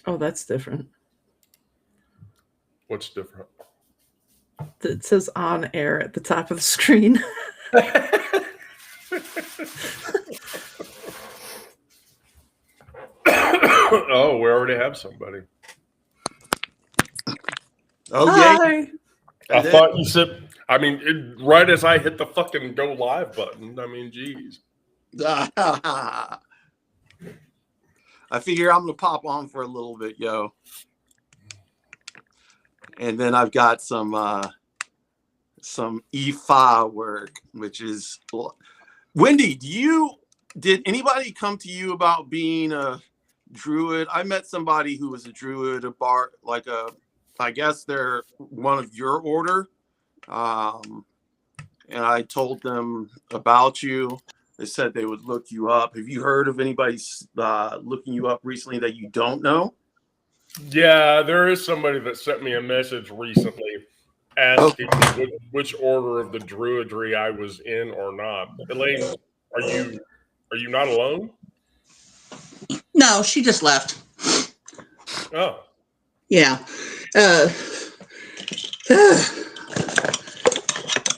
Oh, that's different. What's different? It says on air at the top of the screen. Oh, we already have somebody. Oh, Hi. I thought you said, I mean, right as I hit the fucking go live button. I mean, geez. I figure I'm going to pop on for a little bit, yo. And then I've got some EFA work, which is... Wendy, did anybody come to you about being a druid? I met somebody who was a druid, I guess they're one of your order. And I told them about you. They said they would look you up. Have you heard of anybody looking you up recently that you don't know? Yeah, there is somebody that sent me a message recently asking which order of the druidry I was in or not. Elaine, are you not alone? No, she just left. Oh. Yeah.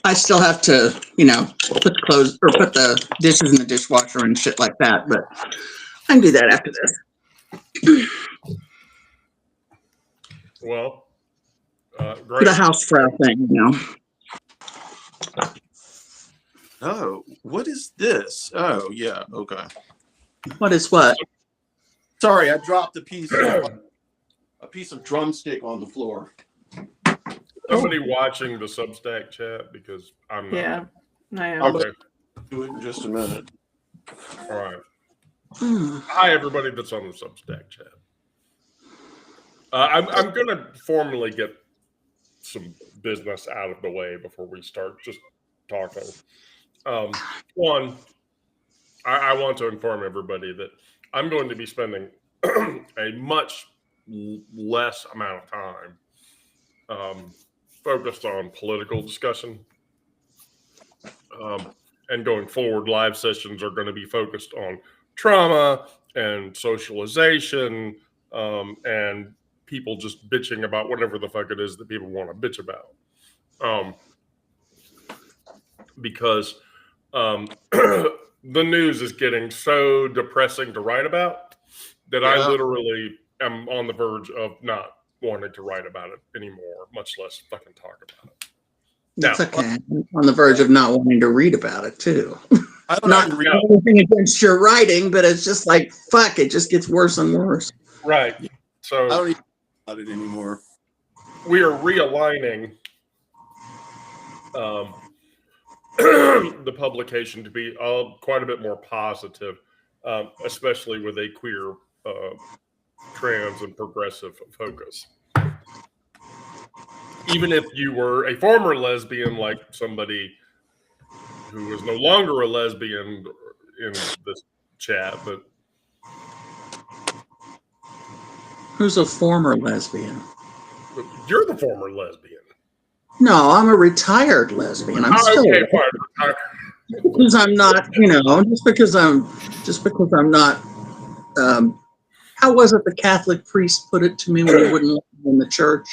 I still have to, put the clothes or put the dishes in the dishwasher and shit like that, but I can do that after this. Well, great. The house frau thing, Oh, what is this? Oh, yeah. Okay. What is what? Sorry, I dropped a piece of drumstick on the floor. Somebody watching the Substack chat because I'm not. Yeah, I am. Okay. Do it in just a minute. All right. Hi, everybody that's on the Substack chat. I'm going to formally get some business out of the way before we start just talking. One, I want to inform everybody that I'm going to be spending a much less amount of time focused on political discussion. And going forward, live sessions are going to be focused on trauma and socialization and people just bitching about whatever the fuck it is that people want to bitch about. Because the news is getting so depressing to write about that I literally am on the verge of not wanting to write about it anymore, much less fucking talk about it. That's okay. I'm on the verge of not wanting to read about it too. I don't not anything against your writing, but it's just like, fuck, it just gets worse and worse. Right. So I don't even know about it anymore. We are realigning the publication to be quite a bit more positive, especially with a queer, trans, and progressive focus. Even if you were a former lesbian, like somebody who is no longer a lesbian in this chat, but who's a former lesbian? You're the former lesbian. No, I'm a retired lesbian. I'm still fine. Because I'm not, just because I'm not. How was it the Catholic priest put it to me when he wouldn't let me in the church?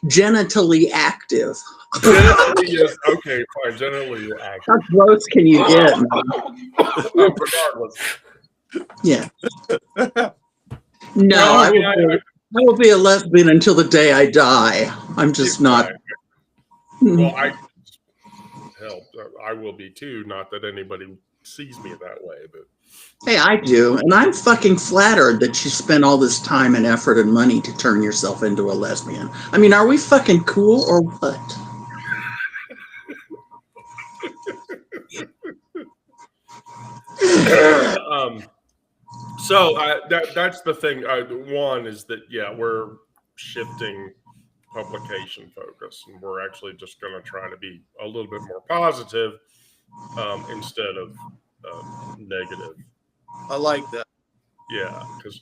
Genitally active. Yes, okay, fine. Genitally active. How gross can you get? Regardless. Yeah. No, I will be a lesbian until the day I die. I'm just not. Well, I will be too. Not that anybody sees me that way, but. Hey, I do, and I'm fucking flattered that you spent all this time and effort and money to turn yourself into a lesbian. I mean, are we fucking cool or what? So that's the thing. One is that we're shifting publication focus, and we're actually just going to try to be a little bit more positive instead of negative. I like that. Yeah, because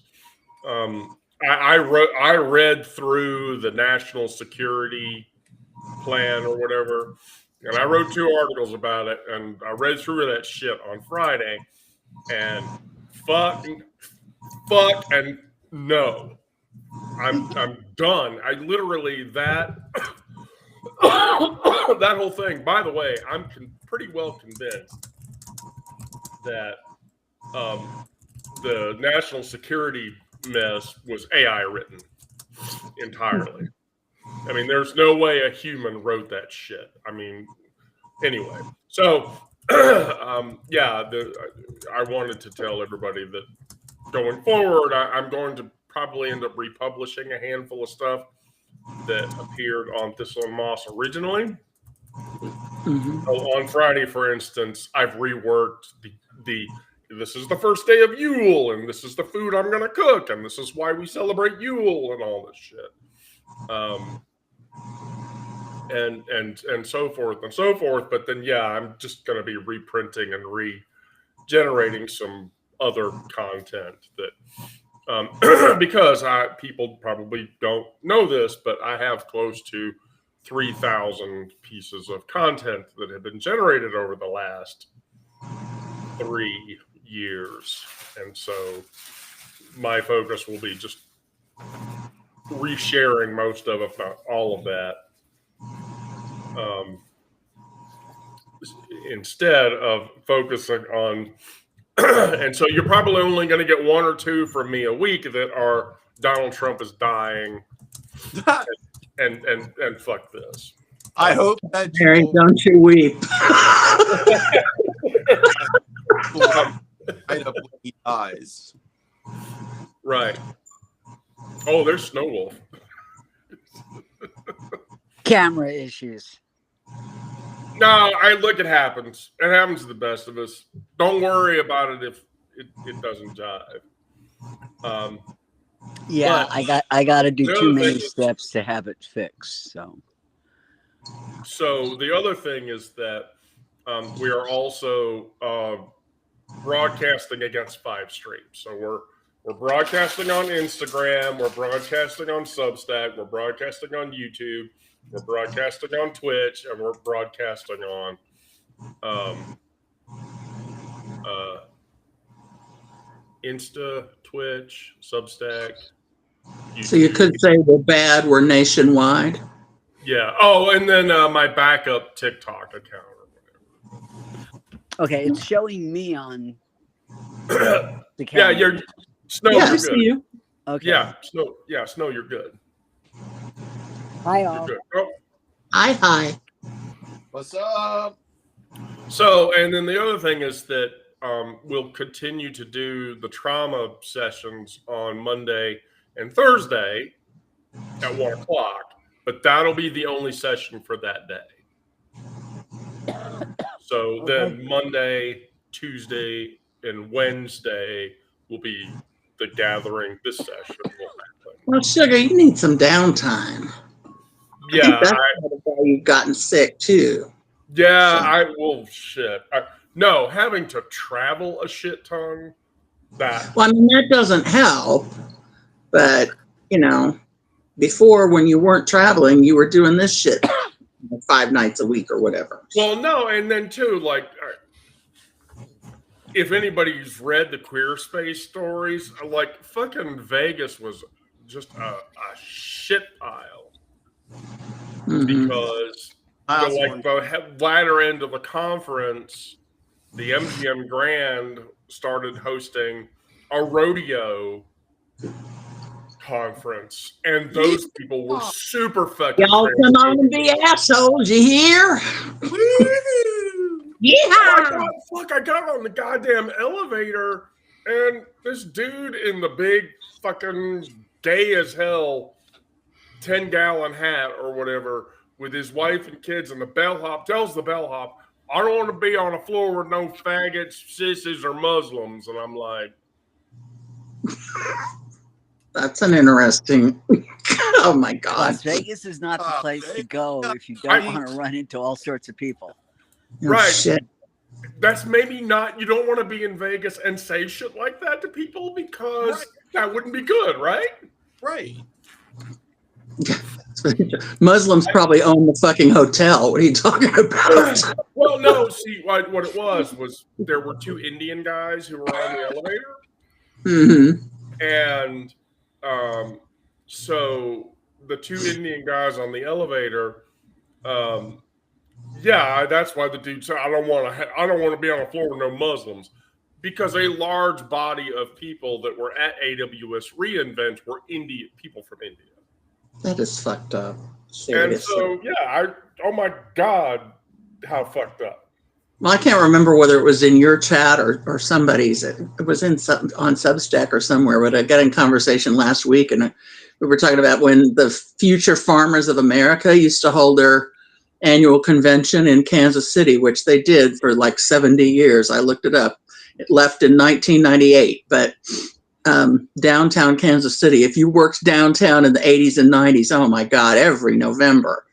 I read through the national security plan or whatever, and I wrote 2 articles about it, and I read through that shit on Friday, and fuck and no. I'm done. I literally that that whole thing. By the way, I'm pretty well convinced that the national security mess was AI written entirely. I mean, there's no way a human wrote that shit. I mean, anyway. So, yeah, I wanted to tell everybody that going forward, I'm going to probably end up republishing a handful of stuff that appeared on Thistle and Moss originally. Mhm. So on Friday, for instance, I've reworked the this is the first day of Yule, and this is the food I'm going to cook, and this is why we celebrate Yule, and all this shit, and so forth and so forth. But then, yeah, I'm just going to be reprinting and regenerating some other content that because people probably don't know this, but I have close to 3,000 pieces of content that have been generated over the last 3 years. And so my focus will be just resharing most of, if not all of that, instead of focusing on and so you're probably only going to get 1 or 2 from me a week that are Donald Trump is dying and fuck this. I hope that Mary, don't you weep. right up when he dies. Right. Oh, there's Snow Wolf. Camera issues. No, look, it happens. It happens to the best of us. Don't worry about it if it doesn't jive. Yeah, but I got to do the too other many thing is- steps to have it fixed. So the other thing is that we are also broadcasting against 5 streams. So we're broadcasting on Instagram, we're broadcasting on Substack, we're broadcasting on YouTube, we're broadcasting on Twitch, and we're broadcasting on Insta, Twitch, Substack. YouTube. So you could say we're bad, we're nationwide. Yeah. Oh, and then my backup TikTok account or whatever. Okay, it's showing me on the Yeah, camera. you're Snow. Yeah, You're I see good. you. Okay. Yeah, Snow. Yeah, Snow. You're good. Hi, You're all. good. Oh, Hi. What's up? so, and then the other thing is that we'll continue to do the trauma sessions on Monday and Thursday at 1 o'clock, but that'll be the only session for that day. So then Monday, Tuesday, and Wednesday will be the gathering. This session will happen. Well, Sugar, you need some downtime. I Yeah, think that's part of why you've gotten sick too. shit. No, having to travel a shit ton. That Well, I mean, that doesn't help. But, before when you weren't traveling, you were doing this shit 5 nights a week or whatever. well, no, and then too, like, if anybody's read the Queer Space stories, like, fucking Vegas was just a shit pile Mhm. because the latter end of the conference, the MGM Grand started hosting a rodeo conference, and those people were super fucking Y'all crazy. come on and be assholes, you hear? Yeah. I got on the goddamn elevator, and this dude in the big fucking gay as hell 10-gallon hat or whatever with his wife and kids, and the bellhop tells the bellhop, I don't want to be on a floor with no faggots, sissies, or Muslims. And I'm like, That's an interesting. Oh my God. Las Vegas is not the place to go if you don't want to run into all sorts of people. Oh, right. Shit. That's maybe not, you don't want to be in Vegas and say shit like that to people because that wouldn't be good, right? Right. Muslims probably own the fucking hotel. What are you talking about? Well, no, see, what it was there were 2 Indian guys who were on the elevator. Mm-hmm. And So the two Indian guys on the elevator, yeah, that's why the dude said, I don't want to be on the floor with no Muslims, because a large body of people that were at AWS reInvent were people from India. That is fucked up. And Seriously. so, yeah, oh my God, how fucked up. Well, I can't remember whether it was in your chat or somebody's. It was on Substack or somewhere, but I got in conversation last week, and we were talking about when the Future Farmers of America used to hold their annual convention in Kansas City, which they did for like 70 years. I looked it up. It left in 1998, but downtown Kansas City, if you worked downtown in the 80s and 90s, oh my God, every November,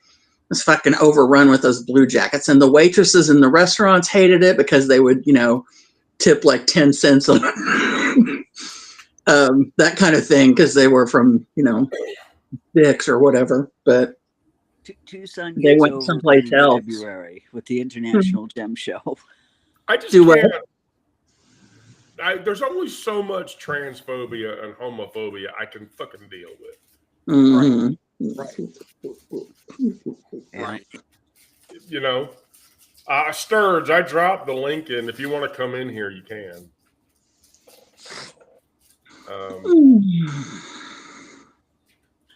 was fucking overrun with those blue jackets. And the waitresses in the restaurants hated it because they would, tip like 10 cents on that kind of thing because they were from, Dick's or whatever. But Tucson they gets went over someplace in else. February with the International Gem Show. I just Do what? can't. There's only so much transphobia and homophobia I can fucking deal with. Mm-hmm. Right. Sturge, I dropped the link in. If you want to come in here, you can.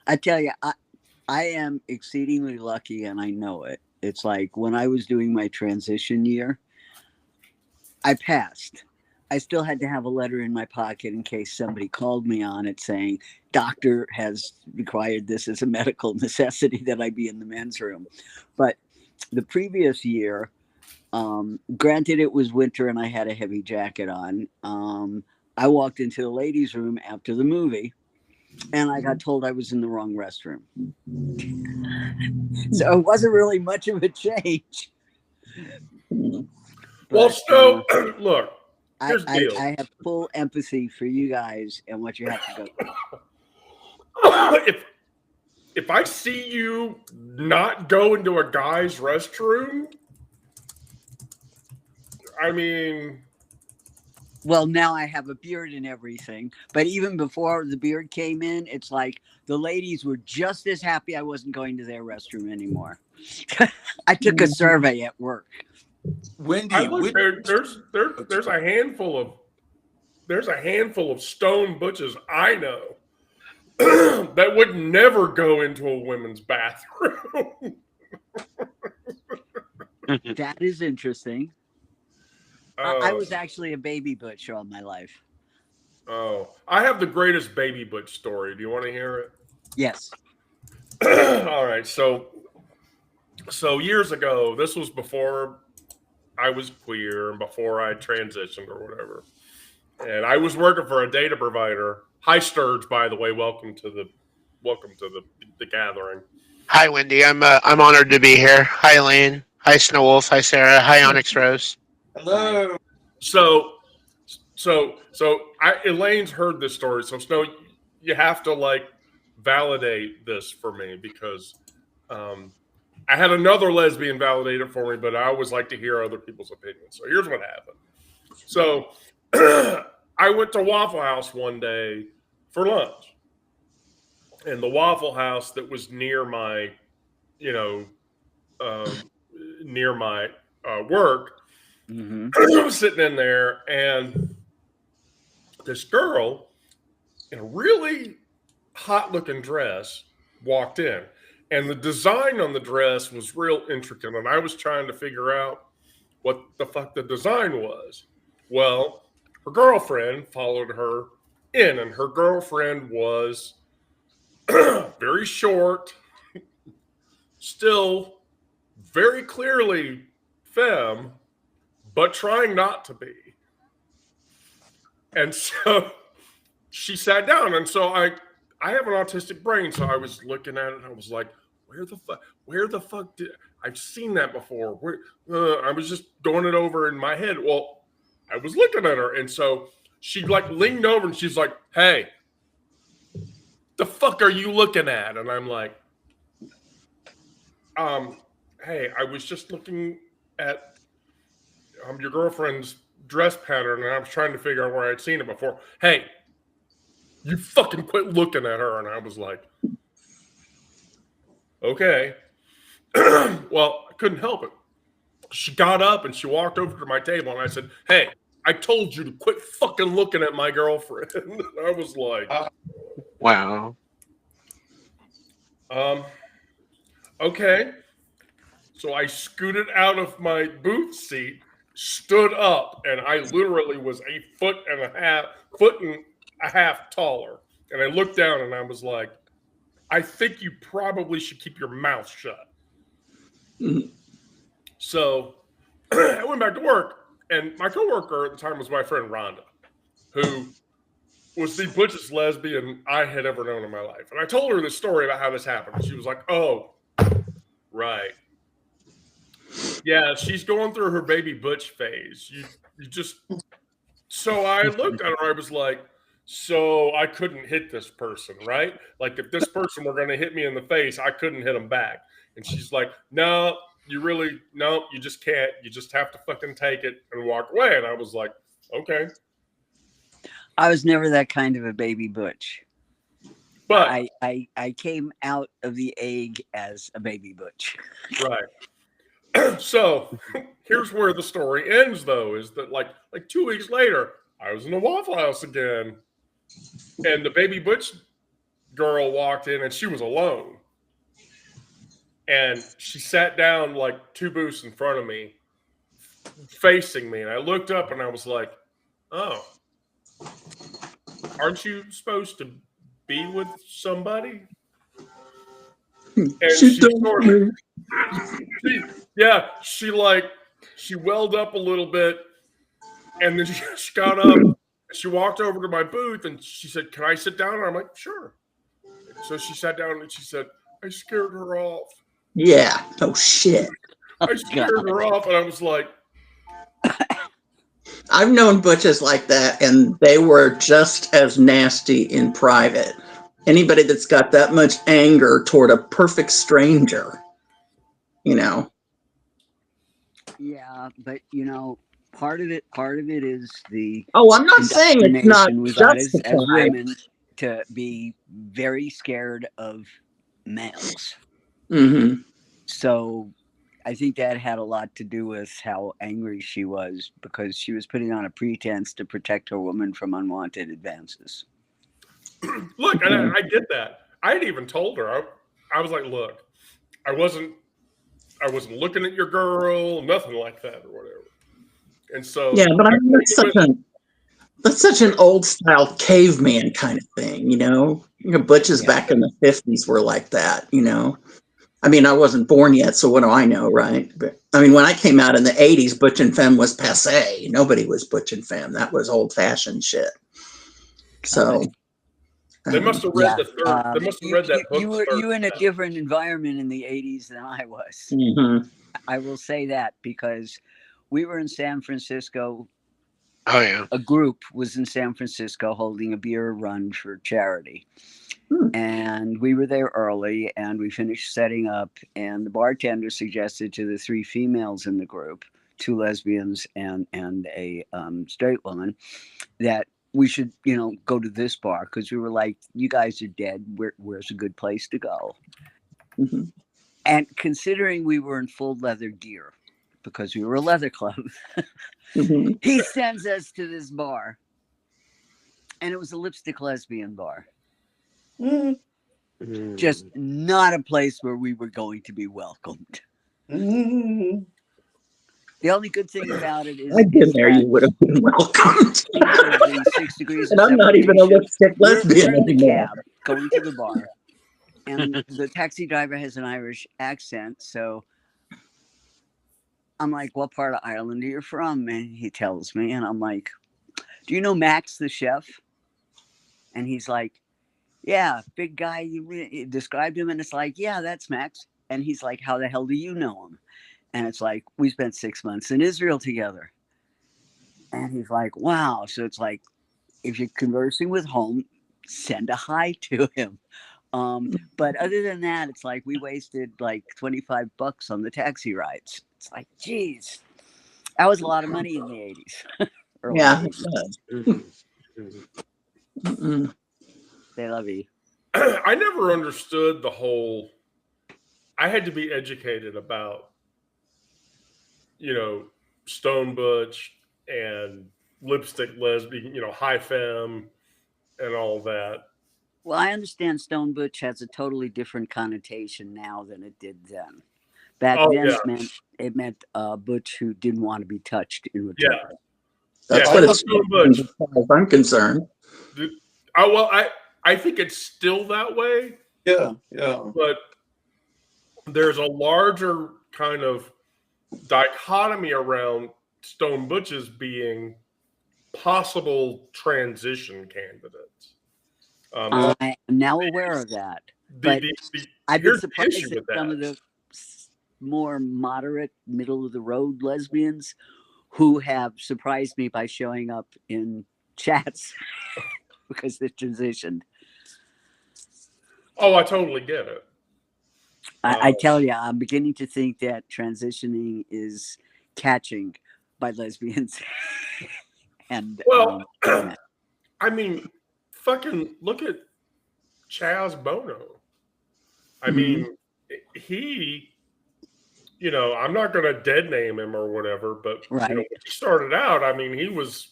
I tell you, I am exceedingly lucky, and I know it. It's like when I was doing my transition year, I passed. I still had to have a letter in my pocket in case somebody called me on it saying, doctor has required this as a medical necessity that I be in the men's room. But the previous year, granted it was winter and I had a heavy jacket on, I walked into the ladies' room after the movie and I got told I was in the wrong restroom. So it wasn't really much of a change. Well, so, look. I have full empathy for you guys and what you have to go through. If I see you not go into a guy's restroom, I mean... Well, now I have a beard and everything. But even before the beard came in, it's like the ladies were just as happy I wasn't going to their restroom anymore. I took a survey at work. Wendy, there's a handful of stone butches I know that would never go into a women's bathroom. That is interesting. I was actually a baby butch all my life. Oh, I have the greatest baby butch story. Do you want to hear it? Yes. All right. So years ago, this was before I was queer and before I transitioned or whatever. And I was working for a data provider. Hi, Sturge, by the way. Welcome to the gathering. Hi, Wendy. I'm honored to be here. Hi, Elaine. Hi, Snow Wolf. Hi, Sarah. Hi, Onyx Rose. hello. So Elaine's heard this story. So Snow, you have to validate this for me because I had another lesbian validate it for me, but I always like to hear other people's opinions. So here's what happened. So I went to Waffle House one day for lunch. And the Waffle House that was near my, work, I was sitting in there, and this girl in a really hot-looking dress walked in. And the design on the dress was real intricate, and I was trying to figure out what the fuck the design was. Well, her girlfriend followed her in, and her girlfriend was very short, still very clearly femme, but trying not to be. And so she sat down, and so I have an autistic brain, so I was looking at it, and I was like, where the fuck did I've seen that before? I was just going it over in my head. Well, I was looking at her, and so she leaned over, and she's like, "Hey, the fuck are you looking at?" And I'm like, "Hey, I was just looking at your girlfriend's dress pattern, and I was trying to figure out where I'd seen it before. Hey, You fucking quit looking at her. And I was like, okay. Well, I couldn't help it. She got up and she walked over to my table, and I said, hey, I told you to quit fucking looking at my girlfriend. And I was like, Wow. Okay. So I scooted out of my booth seat, stood up, and I literally was a foot and a half taller. And I looked down and I was like, I think you probably should keep your mouth shut. So I went back to work, and my coworker at the time was my friend Rhonda, who was the butchest lesbian I had ever known in my life. And I told her this story about how this happened. She was like, oh, right. Yeah, she's going through her baby butch phase. You just. So I looked at her. I was like, so I couldn't hit this person, right? Like if this person were going to hit me in the face, I couldn't hit them back. And she's like, no, you just can't. You just have to fucking take it and walk away. And I was like, okay. I was never that kind of a baby butch. But I came out of the egg as a baby butch. Right. So here's where the story ends, though, is that like 2 weeks later, I was in the Waffle House again, and the baby butch girl walked in, and she was alone. And she sat down like 2 booths in front of me, facing me. And I looked up and I was like, oh, aren't you supposed to be with somebody? And she welled up a little bit, and then she got up and she walked over to my booth and she said, can I sit down? And I'm like, sure. So she sat down and she said, I scared her off. Yeah. Oh shit. I scared her off, and I was like, I've known butches like that, and they were just as nasty in private. Anybody that's got that much anger toward a perfect stranger, you know. Yeah, but you know, part of it is the. Oh, I'm not saying it's not we got as justified. women to be very scared of males. Mm-hmm. So I think that had a lot to do with how angry she was, because she was putting on a pretense to protect her woman from unwanted advances. look, and I get that. I had even told her, I was like, look, I wasn't looking at your girl, nothing like that or whatever. And so yeah, but I mean, that's such an old style caveman kind of thing, you know. You know, butches back in the 50s were like that, you know. I mean, I wasn't born yet, so what do I know, right? But I mean, when I came out in the 80s, butch and femme was passé. Nobody was butch and femme. That was old fashioned shit. So they must have read the third. They must have read that book. You were in a different environment in the 80s than I was. Mm-hmm. I will say that, because we were in San Francisco. Oh yeah. A group was in San Francisco holding a beer run for charity. And we were there early, and we finished setting up, and the bartender suggested to the 3 females in the group, 2 lesbians and a straight woman, that we should, you know, go to this bar, because we were like, you guys are dead. Where's a good place to go? Mm-hmm. And considering we were in full leather gear, because we were a leather club, Mm-hmm. he sends us to this bar. And it was a lipstick lesbian bar. Mm-hmm. Just not a place where we were going to be welcomed. Mm-hmm. The only good thing about it is I'd been there, you would have been welcomed. 6 degrees And I'm not even a lipstick lesbian we're in the anymore. cab going to the bar, and the taxi driver has an Irish accent, so I'm like, what part of Ireland are you from? And he tells me, and I'm like, do you know Max the chef? And he's like, yeah, big guy. You described him, and it's like, yeah, that's Max. And he's like, how the hell do you know him? And it's like, we spent 6 months in Israel together. And he's like, wow. So it's like, if you're conversing with home, send a hi to him. But other than that, it's like we wasted like $25 on the taxi rides. It's like, geez, that was a lot of money in the 80s. Yeah. 80s. Mm-mm. They love you. I never understood the whole. I had to be educated about, Stone Butch and lipstick lesbian, high femme and all that. Well, I understand Stone Butch has a totally different connotation now than it did then. Back Oh, then, yeah. it meant Butch who didn't want to be touched in return. Yeah. That's Yeah, what I love it's Stone Butch. as far as I'm concerned. I think it's still that way, Yeah. but there's a larger kind of dichotomy around Stone Butches being possible transition candidates. I am now aware of that. But I've been here's the surprised issue that with some that. of the more moderate, middle of the road lesbians who have surprised me by showing up in chats because they transitioned. Oh, I totally get it. I tell you, I'm beginning to think that transitioning is catching by lesbians. And Well, yeah. I mean, fucking look at Chaz Bono. I mean, he, I'm not going to dead name him or whatever, but Right. when he started out, I mean, he was,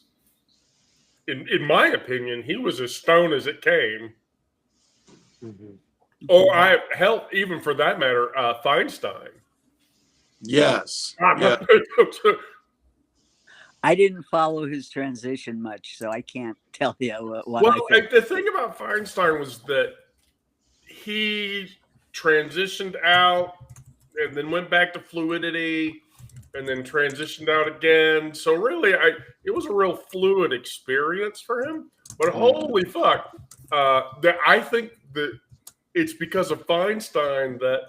in my opinion, he was as stone as it came. Mhm. Or even for that matter, Feinstein. Yes. Yeah. I didn't follow his transition much, so I can't tell you what Well, I think. the thing about Feinstein was that he transitioned out and then went back to fluidity and then transitioned out again. So really, it was a real fluid experience for him. But holy fuck, I think that it's because of Feinstein that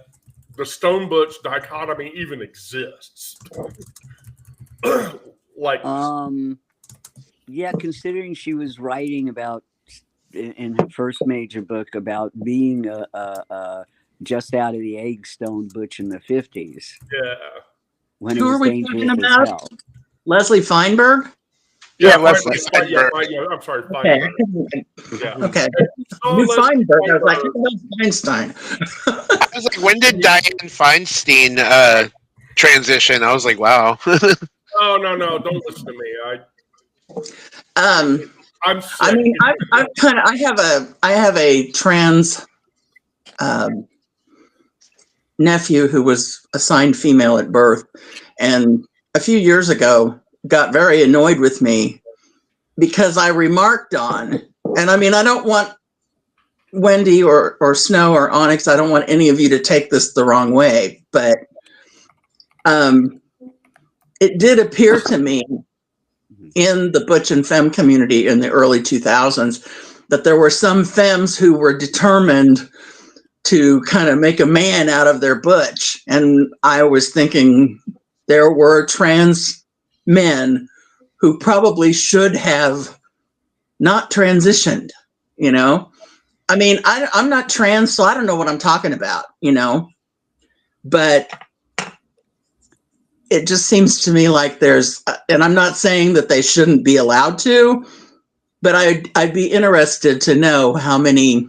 the Stone Butch dichotomy even exists. Yeah, considering she was writing about in her first major book about being a just out of the egg Stone Butch in the 50s. Yeah. When Who it was are we dangerous talking as about? hell. Leslie Feinberg? Yeah, Leslie Feinberg. I'm sorry, Okay. Feinberg. Yeah. Okay. Oh, New Leslie Feinberg. I was like, Feinberg. who knows Feinstein? I was like, when did Diane Feinstein transition? I was like, wow. Oh no! Don't listen to me. I'm sick. I mean, I have a trans nephew who was assigned female at birth, and a few years ago got very annoyed with me because I remarked on, and I mean, I don't want Wendy or Snow or Onyx, I don't want any of you to take this the wrong way, but it did appear to me in the butch and femme community in the early 2000s that there were some femmes who were determined to kind of make a man out of their butch. And I was thinking there were trans men who probably should have not transitioned, I mean, I'm not trans, so I don't know what I'm talking about, but it just seems to me like there's, and I'm not saying that they shouldn't be allowed to, but I'd be interested to know how many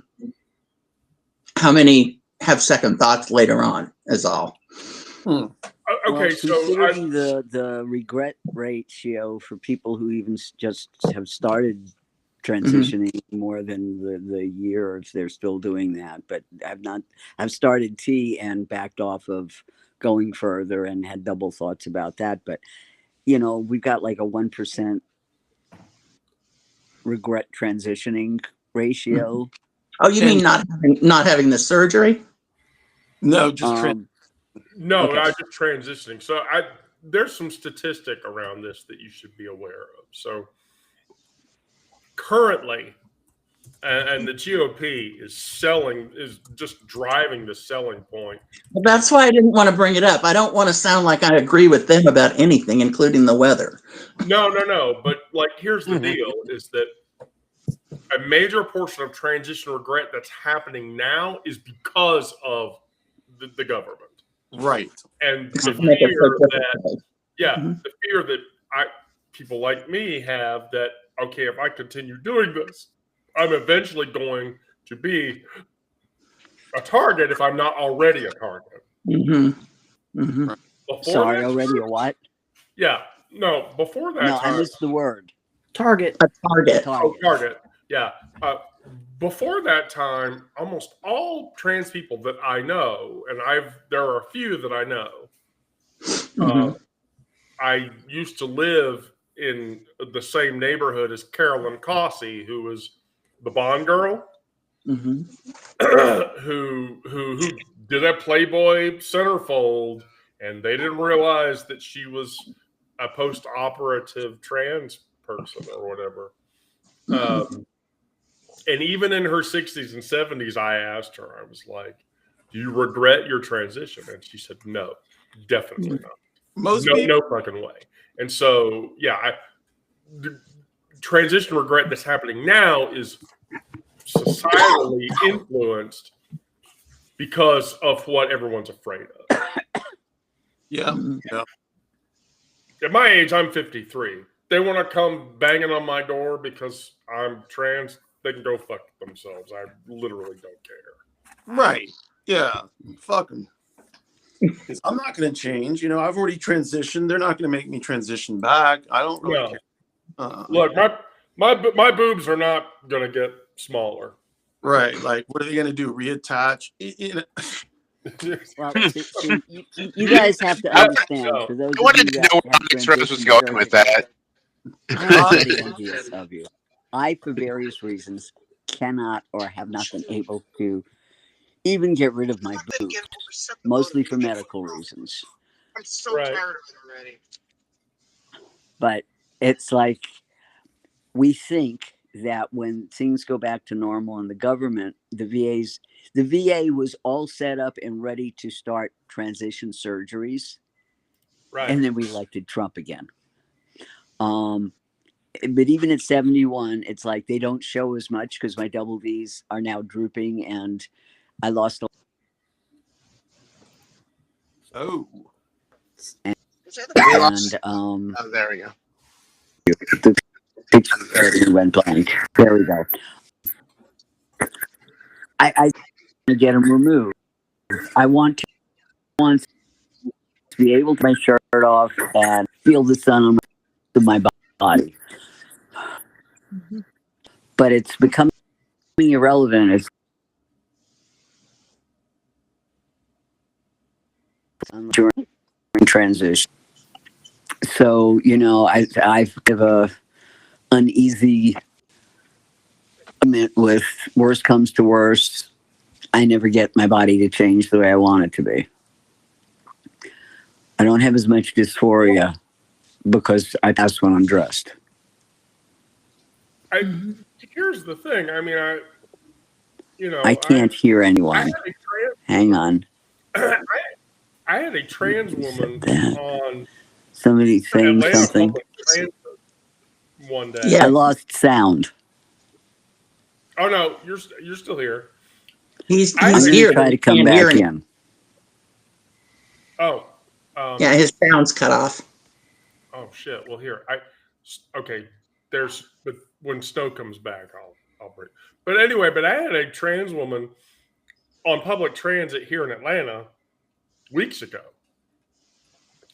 have second thoughts later on, is all. Okay, Well, so considering the regret ratio for people who even just have started transitioning more than the year if they're still doing that, but I've started T and backed off of going further and had double thoughts about that. But we've got like a 1% regret transitioning ratio. Oh, you mean not having the surgery? No, just no, okay. I just transitioning. So there's some statistic around this that you should be aware of. So currently, and the GOP is just driving the selling point. Well, that's why I didn't want to bring it up. I don't want to sound like I agree with them about anything, including the weather. No. But here's the deal: is that a major portion of transition regret that's happening now is because of the government, right? And the fear that people like me have that, okay, if I continue doing this, I'm eventually going to be a target if I'm not already a target. Mm-hmm. Before Sorry, that already time, a what? yeah, no, before that No, time. I missed the word. Target. A target. Oh, target. Yeah. Before that time, almost all trans people that I know, and there are a few that I know. Mm-hmm. I used to live in the same neighborhood as Carolyn Cossey, who was the Bond girl, Mm-hmm. who did a Playboy centerfold, and they didn't realize that she was a post-operative trans person or whatever. And even in her 60s and 70s, I asked her, I was like, do you regret your transition? And she said, no, definitely not. Most No, people, no fucking way. And so, yeah, the transition regret that's happening now is societally influenced because of what everyone's afraid of. yeah, yeah. At my age, I'm 53. They want to come banging on my door because I'm trans. They can go fuck themselves. I literally don't care. Right. Yeah. Fuck them. I'm not going to change. I've already transitioned. They're not going to make me transition back. I don't really care. Look, my boobs are not going to get smaller. Right. Like, what are they going to do? Reattach? Well, see, you guys have to understand. For those I wanted of you to know that where have Miss Rose was transitioned going with that. I'm really envious of you. I, for various reasons, cannot or have not been able to even get rid of my boobs, mostly for medical reasons. I'm so tired of it already. But it's like we think that when things go back to normal in the government, the VA was all set up and ready to start transition surgeries. Right. And then we elected Trump again. But even at 71, it's like they don't show as much because my double V's are now drooping and I lost a Oh. and Oh, there we go. the picture went blank. There we go. I get them removed. I want to be able to take my shirt off and feel the sun on my body. But it's becoming irrelevant. It's during transition. So, I have a uneasy with worst comes to worst. I never get my body to change the way I want it to be. I don't have as much dysphoria because I pass when I'm dressed. Here's the thing. I mean, I can't hear anyone. Hang on. I had a trans woman on somebody saying Atlanta something. Public Transit one day. Yeah. I lost sound. Oh no, you're still here. He's I'm going here. to try to come Can't hear back him. in. Oh. Yeah, his sound's cut off. Oh shit. Well, here okay. But when snow comes back, I'll break. But anyway, I had a trans woman on public transit here in Atlanta weeks ago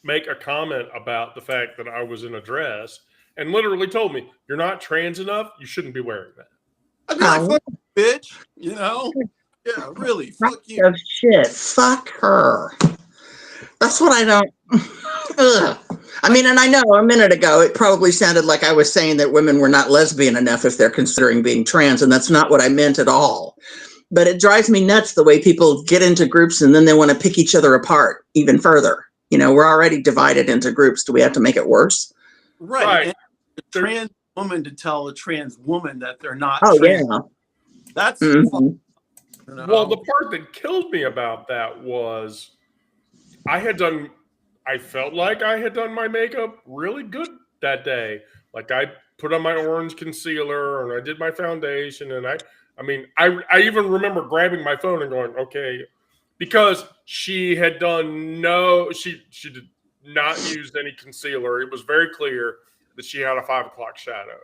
make a comment about the fact that I was in a dress and literally told me, "You're not trans enough. You shouldn't be wearing that." I'd be like, fuck you, bitch. Yeah, really. Fuck you. Oh, shit. Fuck her. That's what I don't. Ugh. I mean, and I know a minute ago it probably sounded like I was saying that women were not lesbian enough if they're considering being trans, and that's not what I meant at all. But it drives me nuts the way people get into groups and then they want to pick each other apart even further. We're already divided into groups. Do we have to make it worse? Right. And a trans woman to tell a trans woman that they're not Oh, trans. yeah. That's Well, the part that killed me about that was I felt like I had done my makeup really good that day. Like I put on my orange concealer and I did my foundation and I even remember grabbing my phone and going, okay, because she had done she did not use any concealer. It was very clear that she had a 5 o'clock shadow.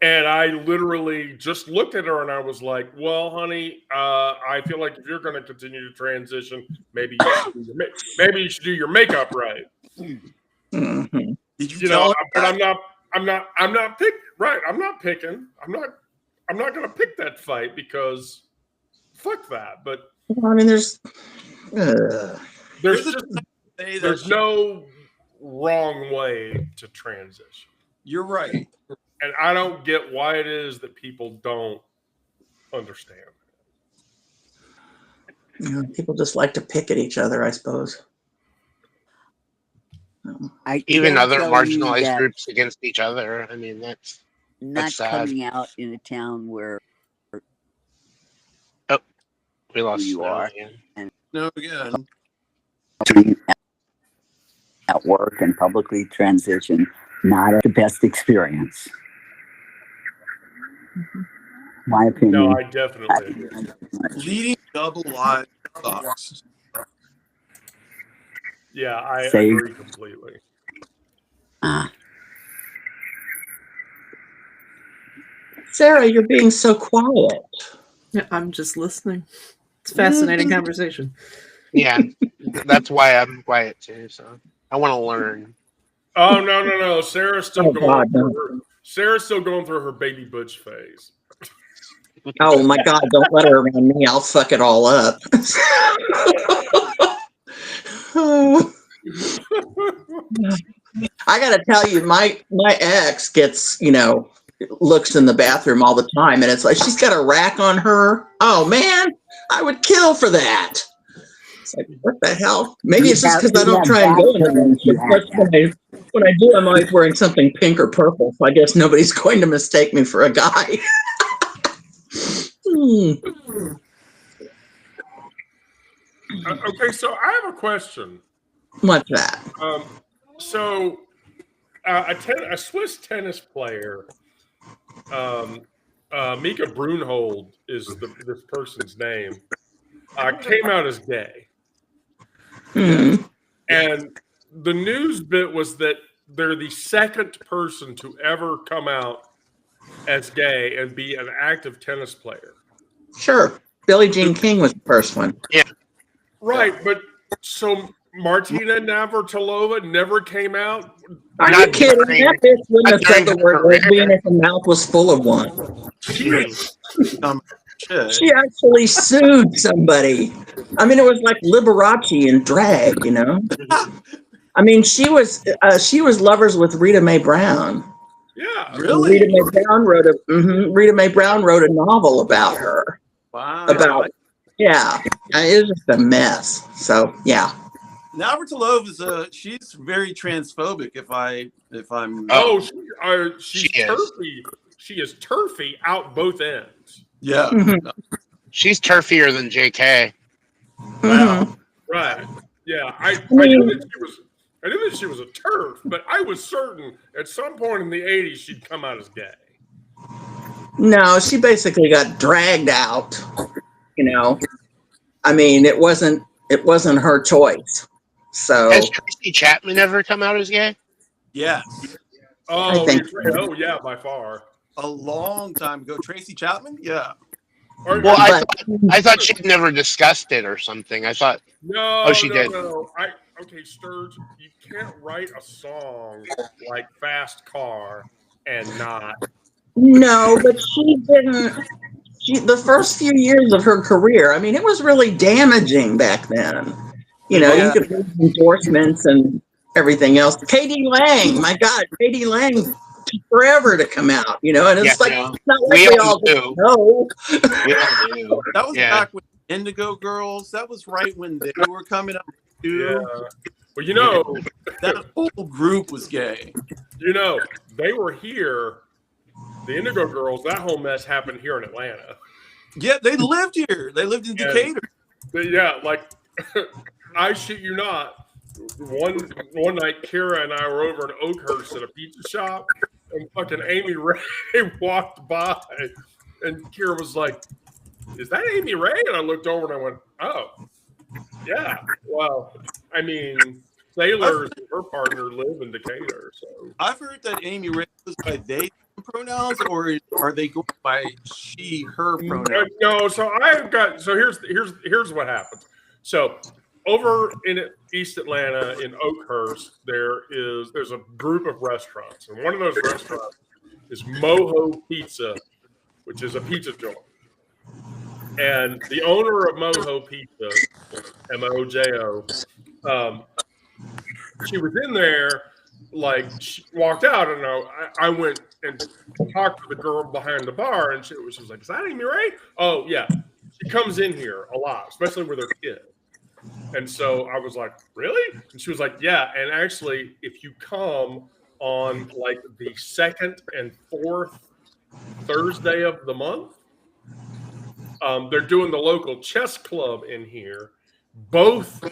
And I literally just looked at her and I was like, well, honey, I feel like if you're going to continue to transition, maybe you should do your makeup right. Mhm. Did you You tell know, her but that? I'm not picking. Right. I'm not picking. I'm not going to pick that fight because fuck that. But Well, I mean, there's there's You're the just, type to say that there's no wrong way to transition. You're right. And I don't get why it is that people don't understand. people just like to pick at each other, I suppose. I Even can other tell you marginalized that groups against each other. I mean, that's not sad. coming out in a town where We lost you Snow are again. No, again. at work and publicly transition, not the best experience. My opinion. No, I definitely agree. Leading double lives sucks. Yeah, I Same. agree completely. Sarah, you're being so quiet. Yeah, I'm just listening. It's a fascinating conversation. Yeah, that's why I'm quiet too. So I want to learn. Oh no! Sarah's still Oh, going God, through no. her. Sarah's still going through her baby butch phase. Oh my God, don't let her around me. I'll fuck it all up. I gotta tell you, my ex gets, looks in the bathroom all the time, and it's like she's got a rack on her. Oh man, I would kill for that. It's like, what the hell? Maybe it's just because I don't try and go in there. When I do, I'm always wearing something pink or purple, so I guess nobody's going to mistake me for a guy. Okay, so I have a question. What's that? So a Swiss tennis player, Mika Brunhold is this person's name, came out as gay. And the news bit was that they're the second person to ever come out as gay and be an active tennis player. Sure. Billie Jean King was the first one. Yeah. Right, but so Martina Navratilova never came out? Are Not you kidding? during- That bitch wouldn't have said during the her word career. lesbian if her mouth was full of one. Shit. She actually sued somebody. I mean, it was like Liberace in drag, I mean, she was lovers with Rita Mae Brown. Yeah. Really? Rita Mae Brown wrote a novel about her. Wow. Yeah, it was just a mess. So yeah. Navratilova she's very transphobic. If I'm She's She is. turfy. She is turfy out both ends. yeah. She's turfier than JK. Wow. Right. Yeah. I knew that she was a turf, but I was certain at some point in the 80s she'd come out as gay. No, she basically got dragged out. I mean, it wasn't her choice. So Has Tracy Chapman ever come out as gay? Yes. Oh, I think- yeah, by far. A long time ago. Tracy Chapman? Yeah. Well, I thought she'd never discussed it or something. I thought she did. No. Okay, Sturge, you can't write a song like Fast Car and not. No, but she didn't. The first few years of her career, I mean, it was really damaging back then. You could read endorsements and everything else. Katie Lang, my God, Katie Lang took forever to come out, and it's it's not like we all know. That was back with Indigo Girls. That was right when they were coming up too. Yeah. Well, that whole group was gay. They were here. The Indigo Girls, that whole mess happened here in Atlanta. Yeah, they lived here. They lived in Decatur. I shit you not. One night, Kira and I were over in Oakhurst at a pizza shop, and fucking Amy Ray walked by, and Kira was like, "Is that Amy Ray?" And I looked over and I went, "Oh, yeah." Well, I mean, Sailors and her partner live in Decatur, so I've heard that Amy Ray was by they, pronouns, or are they going by she, her pronouns? No, so here's what happens. So over in East Atlanta in Oakhurst, there's a group of restaurants, and one of those restaurants is Mojo Pizza, which is a pizza joint. And the owner of Mojo Pizza, Mojo, she was in there, like she walked out, and I went and talked to the girl behind the bar, and she was like, "Is that Amy Ray?" Oh yeah, she comes in here a lot, especially with her kid. And so I was like, "Really?" And she was like, "Yeah." And actually, if you come on like the second and fourth Thursday of the month, they're doing the local chess club in here. Both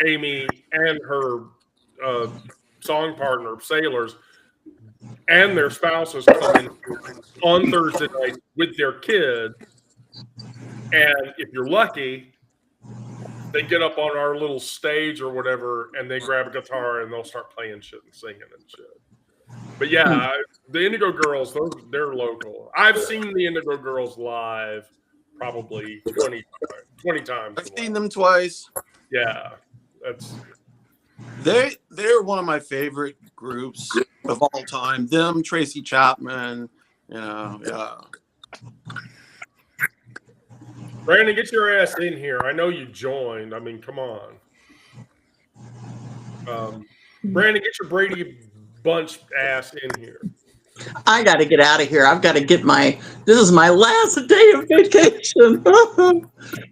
Amy and her song partner, Sailors, and their spouses come in on Thursday night with their kids. And if you're lucky, they get up on our little stage or whatever, and they grab a guitar and they'll start playing shit and singing and shit. But yeah, the Indigo Girls, they're local. I've seen the Indigo Girls live probably 20 times. I've seen them twice. Yeah, they're one of my favorite groups of all time. Them, Tracy Chapman, yeah. Brandon, get your ass in here. I know you joined. I mean, come on. Brandon, get your Brady Bunch ass in here. I got to get out of here. I've got to get this is my last day of vacation.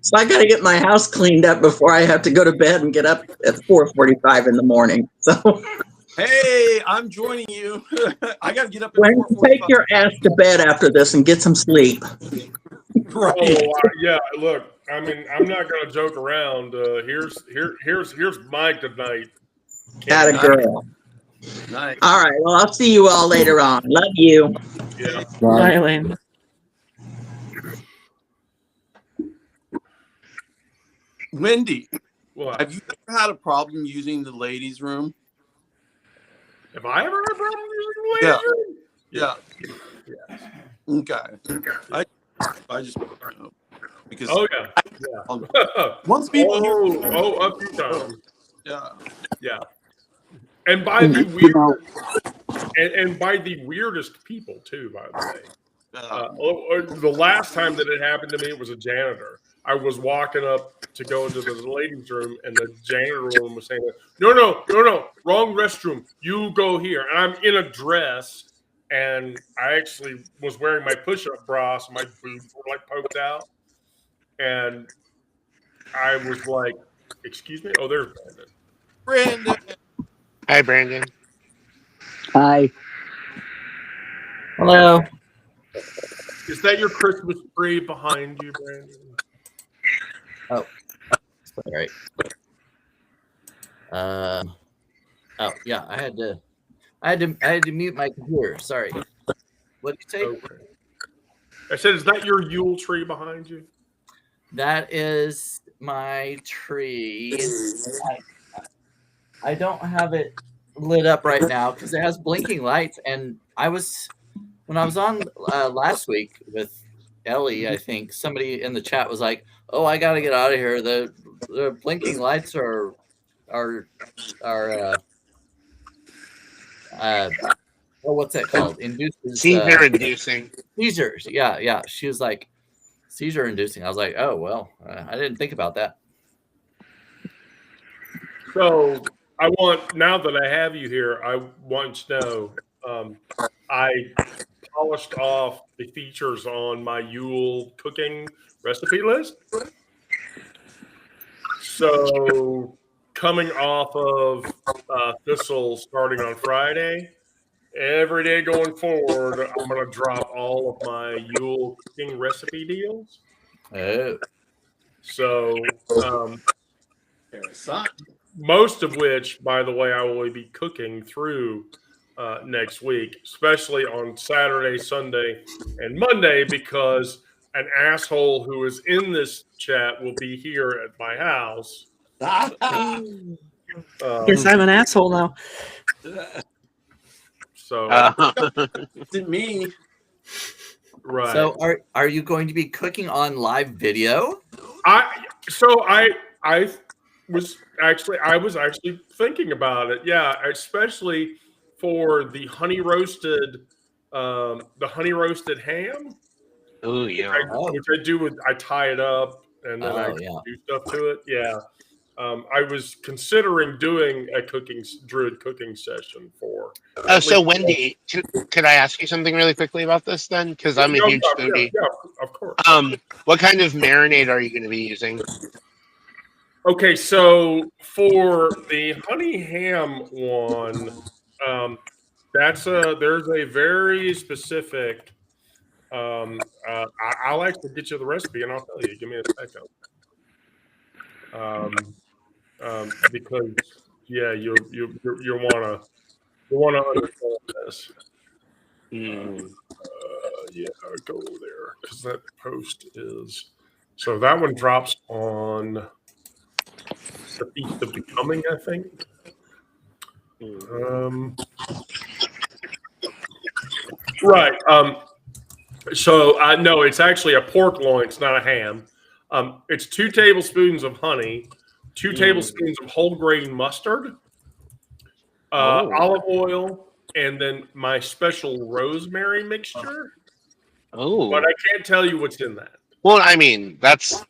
So I got to get my house cleaned up before I have to go to bed and get up at 4:45 in the morning. So, hey, I'm joining you. I got to get up at when 4:45. take your ass to bed after this and get some sleep. Right. Oh, yeah. Look, I mean, I'm not going to joke around. Here's my good night. Atta girl. Nice. All right. Well, I'll see you all later on. Love you. Yeah. Bye, Elaine. Wendy, What? have you ever had a problem using the ladies' room? Have I ever had a problem using the ladies' room? Yeah. Okay. I just because Oh yeah. once people a few times. yeah. And by the weird, and by the weirdest people too. By the way, the last time that it happened to me, it was a janitor. I was walking up to go into the ladies' room, and the janitor woman was saying, "No, wrong restroom. You go here." And I'm in a dress, and I actually was wearing my push-up bra, so my boobs were like poked out, and I was like, "Excuse me." Oh, there's Brandon. Brandon. Hi, Brandon. Hi. Hello. Is that your Christmas tree behind you, Brandon? Oh, all right. Oh yeah, I had to mute my computer. Sorry. What did you say? Okay. I said, is that your Yule tree behind you? That is my tree. I don't have it lit up right now because it has blinking lights. And when I was on last week with Ellie, I think somebody in the chat was like, "Oh, I got to get out of here. The blinking lights are what's that called? Induces Seizure inducing. seizures." Yeah. She was like, seizure inducing. I was like, oh well, I didn't think about that. So now that I have you here, I want to know, I polished off the features on my Yule cooking recipe list. So coming off of Thistle starting on Friday, every day going forward, I'm going to drop all of my Yule cooking recipe deals. Oh. So most of which, by the way, I will be cooking through next week, especially on Saturday, Sunday, and Monday, because an asshole who is in this chat will be here at my house. Yes, I'm an asshole now. So Didn't me. right. So are you going to be cooking on live video? I was actually thinking about it. Yeah, especially for the honey roasted ham. Oh yeah. Which I do with I tie it up and then I Yeah. do stuff to it. Yeah. I was considering doing a druid cooking session for. So Wendy, could I ask you something really quickly about this then? Because I'm a huge foodie. Yeah, of course. What kind of marinade are you going to be using? Okay, so for the honey ham one, there's a very specific. I'll actually get you the recipe and I'll tell you. Give me a second. Because yeah, you wanna understand this. Yeah, go there because that post is. So that one drops on the Feast of Becoming, I think. Right. So no, it's actually a pork loin. It's not a ham. It's 2 tablespoons of honey, 2 tablespoons of whole grain mustard, olive oil, and then my special rosemary mixture. But I can't tell you what's in that. Well, I mean, that's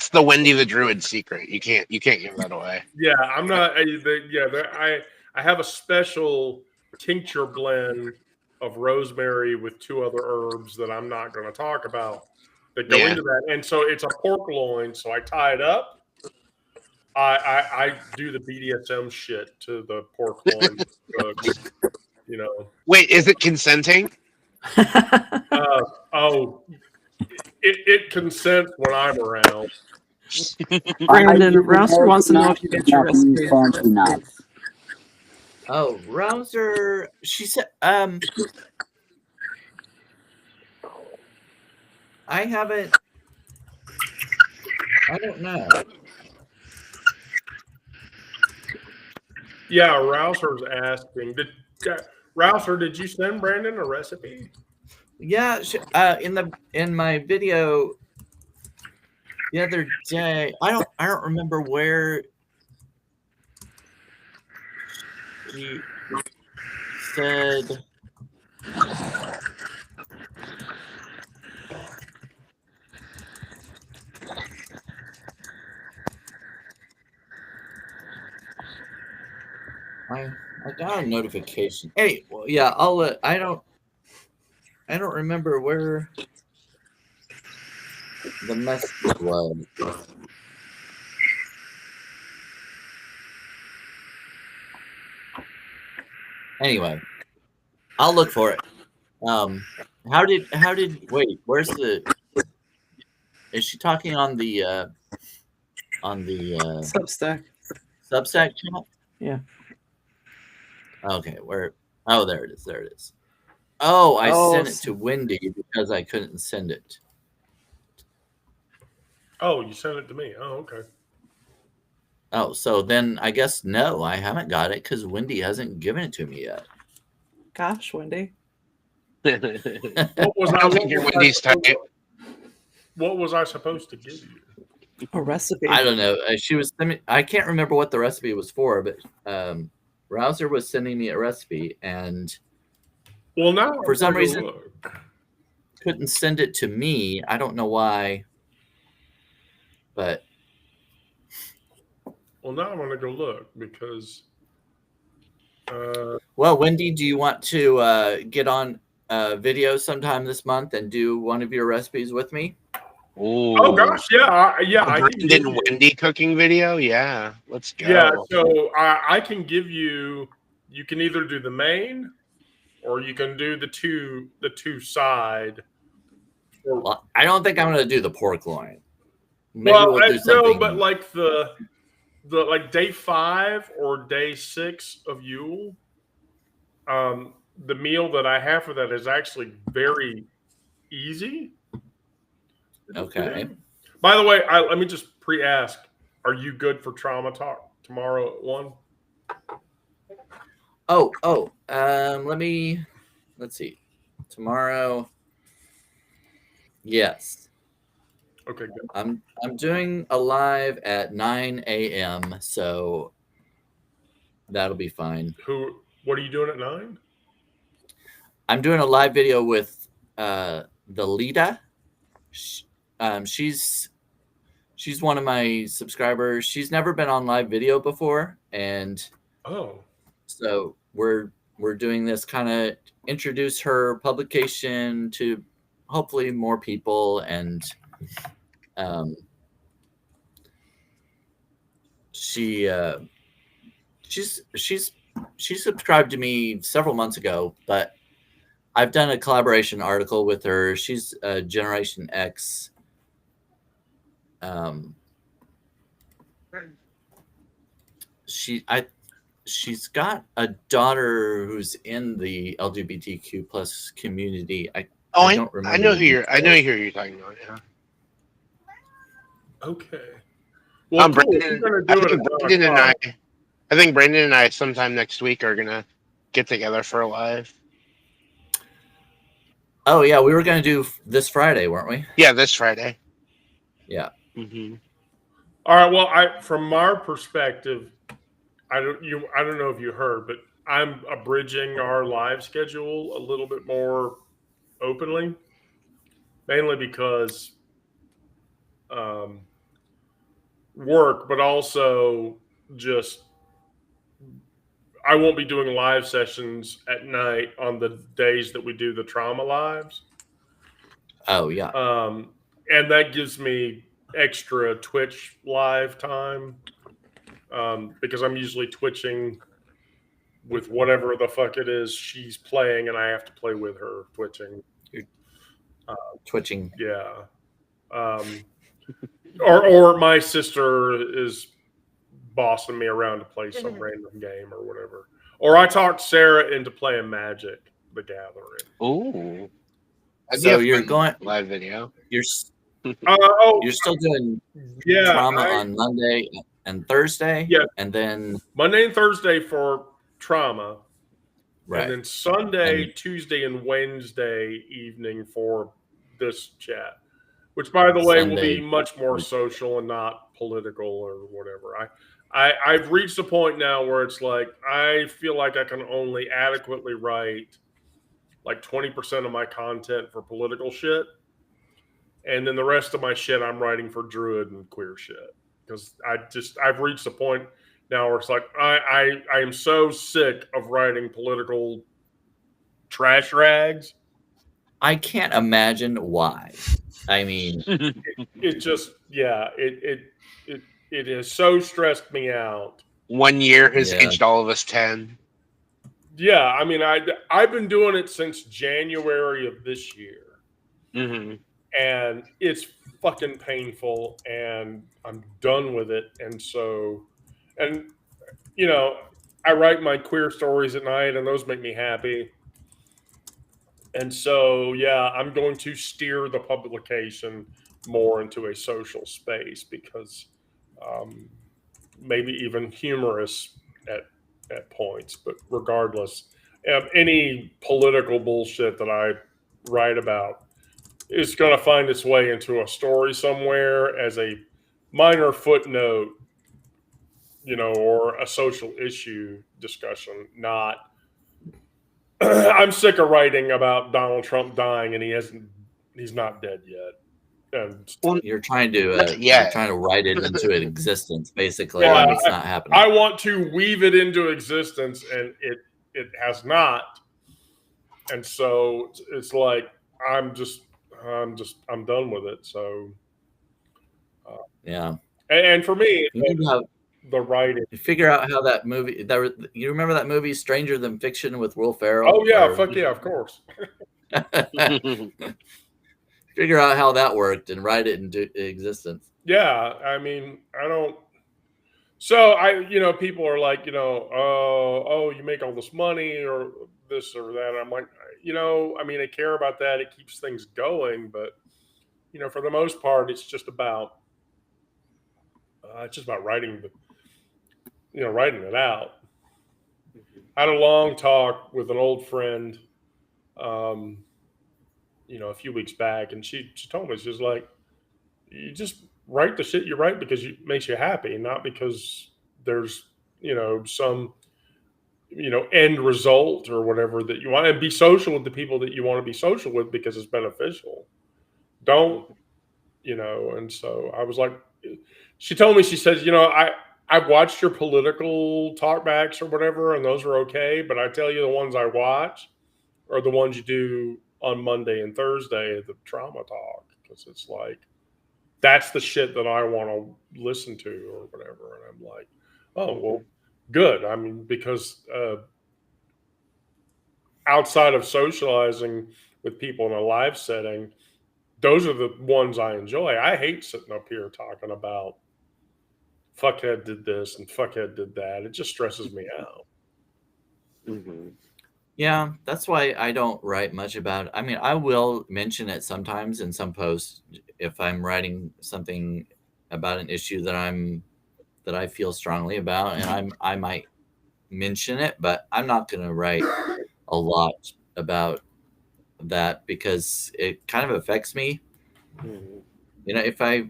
the Wendy the Druid secret. You can't give that away. Yeah, I'm not. I have a special tincture blend of rosemary with 2 other herbs that I'm not going to talk about that go into that. And so it's a pork loin. So I tie it up. I do the BDSM shit to the pork loin. You know. Wait, is it consenting? It consents when I'm around. Brandon, Rouser wants to know if you get your recipe. Oh, Rouser, she said, I haven't, I don't know. Yeah, Rouser's asking. Rouser, did you send Brandon a recipe? Yeah, in my video the other day, I don't remember where he said. I got a notification. Hey, well, yeah, I don't remember where the message was. Anyway, I'll look for it. How did wait, where's the, is she talking on the Substack channel? Yeah. Okay, where, oh, there it is. Oh, I sent it to Wendy because I couldn't send it. Oh, you sent it to me. Oh, okay. Oh, so then I guess no, I haven't got it because Wendy hasn't given it to me yet. Gosh, Wendy. What was I supposed to give you? A recipe. I don't know. She was. I can't remember what the recipe was for, but Rouser was sending me a recipe, and now for some reason couldn't send it to me. I don't know why, but now I'm gonna go look because. Well, Wendy, do you want to get on video sometime this month and do one of your recipes with me? Ooh. Oh gosh, yeah. I Brandon Wendy cooking video. Yeah, let's go. Yeah, so I can give you. You can either do the main, or you can do the two side. Well, I don't think I'm going to do the pork loin. Maybe we'll do something. No, but like the like day 5 or day 6 of Yule, the meal that I have for that is actually very easy. Okay. By the way, let me just pre-ask: are you good for trauma talk tomorrow at 1? Let's see. Tomorrow. Yes. Okay, good. I'm doing a live at 9 a.m. So that'll be fine. What are you doing at 9? I'm doing a live video with the Lita. She's one of my subscribers. She's never been on live video before, and so we're doing this kind of introduce her publication to hopefully more people, and she subscribed to me several months ago, but I've done a collaboration article with her. She's a Generation X. She's got a daughter who's in the LGBTQ plus community. I don't remember. I know who you're talking about. Yeah. Okay. Well, cool. I think Brandon and I sometime next week are gonna get together for a live. Oh yeah, we were gonna do this Friday, weren't we? Yeah, this Friday. Yeah. Mm-hmm. All right. Well, from our perspective, I don't know if you heard, but I'm abridging our live schedule a little bit more openly, mainly because work, but also just I won't be doing live sessions at night on the days that we do the trauma lives. Oh yeah. And that gives me extra Twitch live time because I'm usually twitching with whatever the fuck it is she's playing, and I have to play with her twitching. Twitching. Yeah. Or my sister is bossing me around to play some random game or whatever. Or I talked Sarah into playing Magic the Gathering. Ooh. So you're going live video. You're you're still doing trauma on Monday and Thursday? Yeah. And then Monday and Thursday for trauma. Right. And then Sunday, Tuesday, and Wednesday evening for this chat. Which, by the way, will be much more social and not political or whatever. I've reached a point now where it's like I feel like I can only adequately write like 20% of my content for political shit, and then the rest of my shit I'm writing for Druid and queer shit, because I've reached a point now where it's like I am so sick of writing political trash rags. I can't imagine why. I mean, it just it has so stressed me out. 1 year has aged all of us 10. Yeah, I mean, I've been doing it since January of this year, and it's fucking painful, and I'm done with it. And so, and you know, I write my queer stories at night, and those make me happy. And so, yeah, I'm going to steer the publication more into a social space because maybe even humorous at points. But regardless, any political bullshit that I write about is going to find its way into a story somewhere as a minor footnote, or a social issue discussion, not I'm sick of writing about Donald Trump dying and he's not dead yet. And you're trying to write it into existence, basically, and it's not happening. I want to weave it into existence, and it has not. And so it's like I'm done with it. So yeah. And for me, the writing. You figure out how that movie. You remember that movie Stranger Than Fiction with Will Ferrell? Oh yeah, fuck yeah, of course. Figure out how that worked and write it into existence. Yeah, I mean, I don't. So people are like, oh, you make all this money or this or that. I'm like, I mean, I care about that. It keeps things going, but for the most part, it's just about writing writing it out. I had a long talk with an old friend, a few weeks back, and she told me, she's like, you just write the shit you write because it makes you happy, not because there's some end result or whatever that you want, and be social with the people that you want to be social with because it's beneficial. Don't and so I was like, she told me, she says, I've watched your political talkbacks or whatever, and those are okay, but I tell you, the ones I watch are the ones you do on Monday and Thursday, the trauma talk, because it's like, that's the shit that I want to listen to or whatever. And I'm like, oh, well, good. I mean, because outside of socializing with people in a live setting, those are the ones I enjoy. I hate sitting up here talking about fuckhead did this and fuckhead did that. It just stresses me out. Yeah, that's why I don't write much about it. I mean, I will mention it sometimes in some posts if I'm writing something about an issue that I feel strongly about, and I might mention it, but I'm not going to write a lot about that because it kind of affects me. If I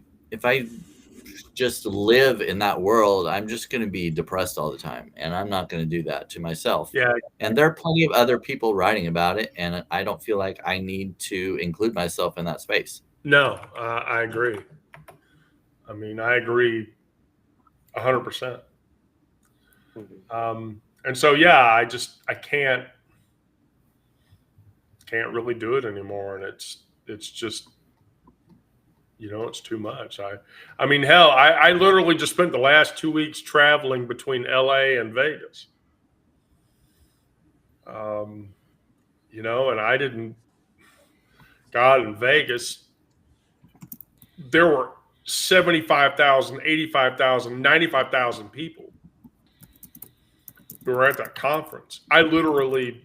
just live in that world, I'm just going to be depressed all the time, and I'm not going to do that to myself. Yeah. And there are plenty of other people writing about it, and I don't feel like I need to include myself in that space. No, I agree. I mean, I agree 100%. And so, yeah, I can't really do it anymore. And it's just, it's too much. I mean, hell, I literally just spent the last 2 weeks traveling between LA and Vegas. And I didn't, God, in Vegas, there were 75,000, 85,000, 95,000 people who were at that conference. I literally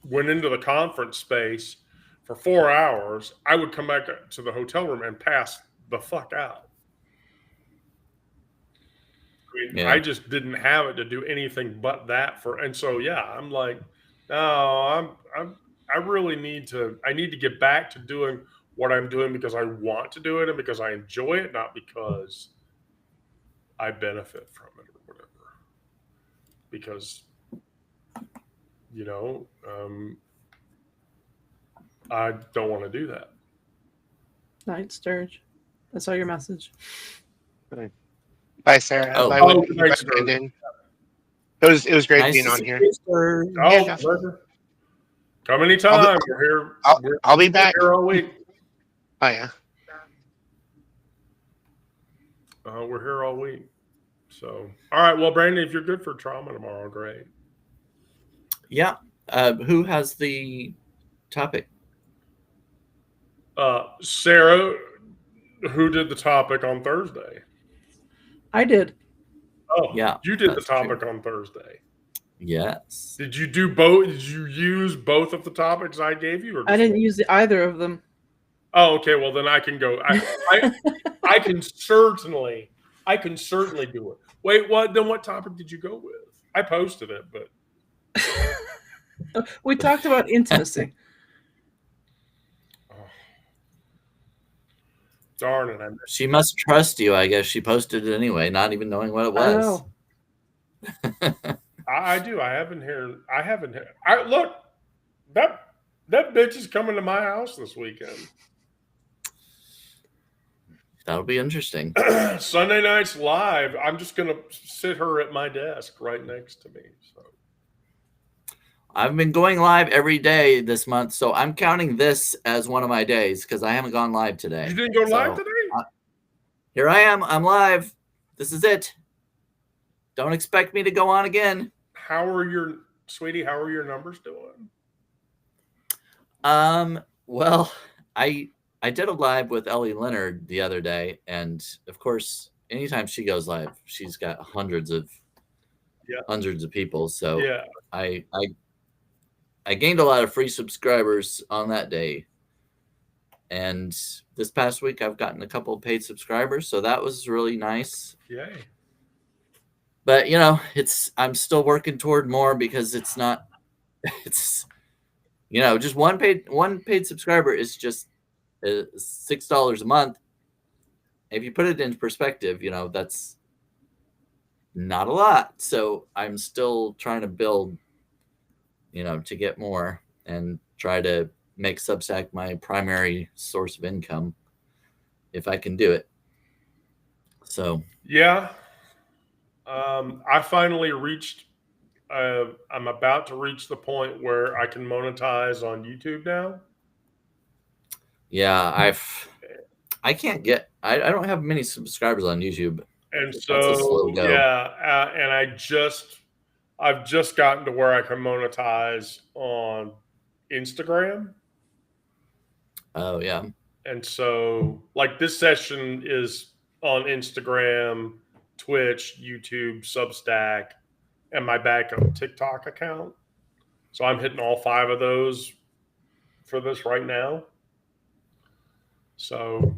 went into the conference space for 4 hours. I would come back to the hotel room and pass the fuck out. I mean, I just didn't have it to do anything but that and so, yeah, I'm like, no, I really need to get back to doing what I'm doing because I want to do it and because I enjoy it, not because I benefit from it or whatever. Because, I don't want to do that. Night, Sturge. I saw your message. Bye, Sarah. Oh, Bye, Wendy. Bye, thanks, Brandon. It was great nice being to on see here. you, sir. Oh, Yeah, pleasure. Come anytime. We're here. I'll be back. We're here all week. Oh yeah. We're here all week. So, all right. Well, Brandon, if you're good for trauma tomorrow, great. Yeah. Who has the topic? Sarah, who did the topic on Thursday? I did. Oh, Yeah, you did the that's topic true. on Thursday. Yes. Did you do both? Did you use both of the topics I gave you? Or I just didn't one? use either of them. Oh, okay. Well, then I can go. I can certainly do it. Wait, what? Then what topic did you go with? I posted it, but We talked about intimacy. darn it! She must trust you. I guess she posted it anyway, not even knowing what it was. I do. I haven't heard. Look, that bitch is coming to my house this weekend. That'll be interesting. Sunday nights live. I'm just gonna sit her at my desk right next to me. So I've been going live every day this month, so I'm counting this as one of my days because I haven't gone live today. you didn't go live today? Here I am. I'm live. This is it. Don't expect me to go on again. How are your numbers doing? Well, I did a live with Ellie Leonard the other day, and of course, anytime she goes live, she's got hundreds of people. So Yeah. I gained a lot of free subscribers on that day. And this past week, I've gotten a couple of paid subscribers, so that was really nice. Yay. But I'm still working toward more because it's not. It's just one paid subscriber is just $6 a month. If you put it into perspective, that's not a lot. So I'm still trying to build, to get more and try to make Substack my primary source of income if I can do it. So yeah, I finally reached. I'm about to reach the point where I can monetize on YouTube now. yeah, I can't get. I don't have many subscribers on YouTube. And That's a slow so, go. yeah, and I've just gotten to where I can monetize on Instagram. Oh yeah. And so, like, this session is on Instagram, Twitch, YouTube, Substack, and my backup TikTok account. So I'm hitting all 5 of those for this right now. So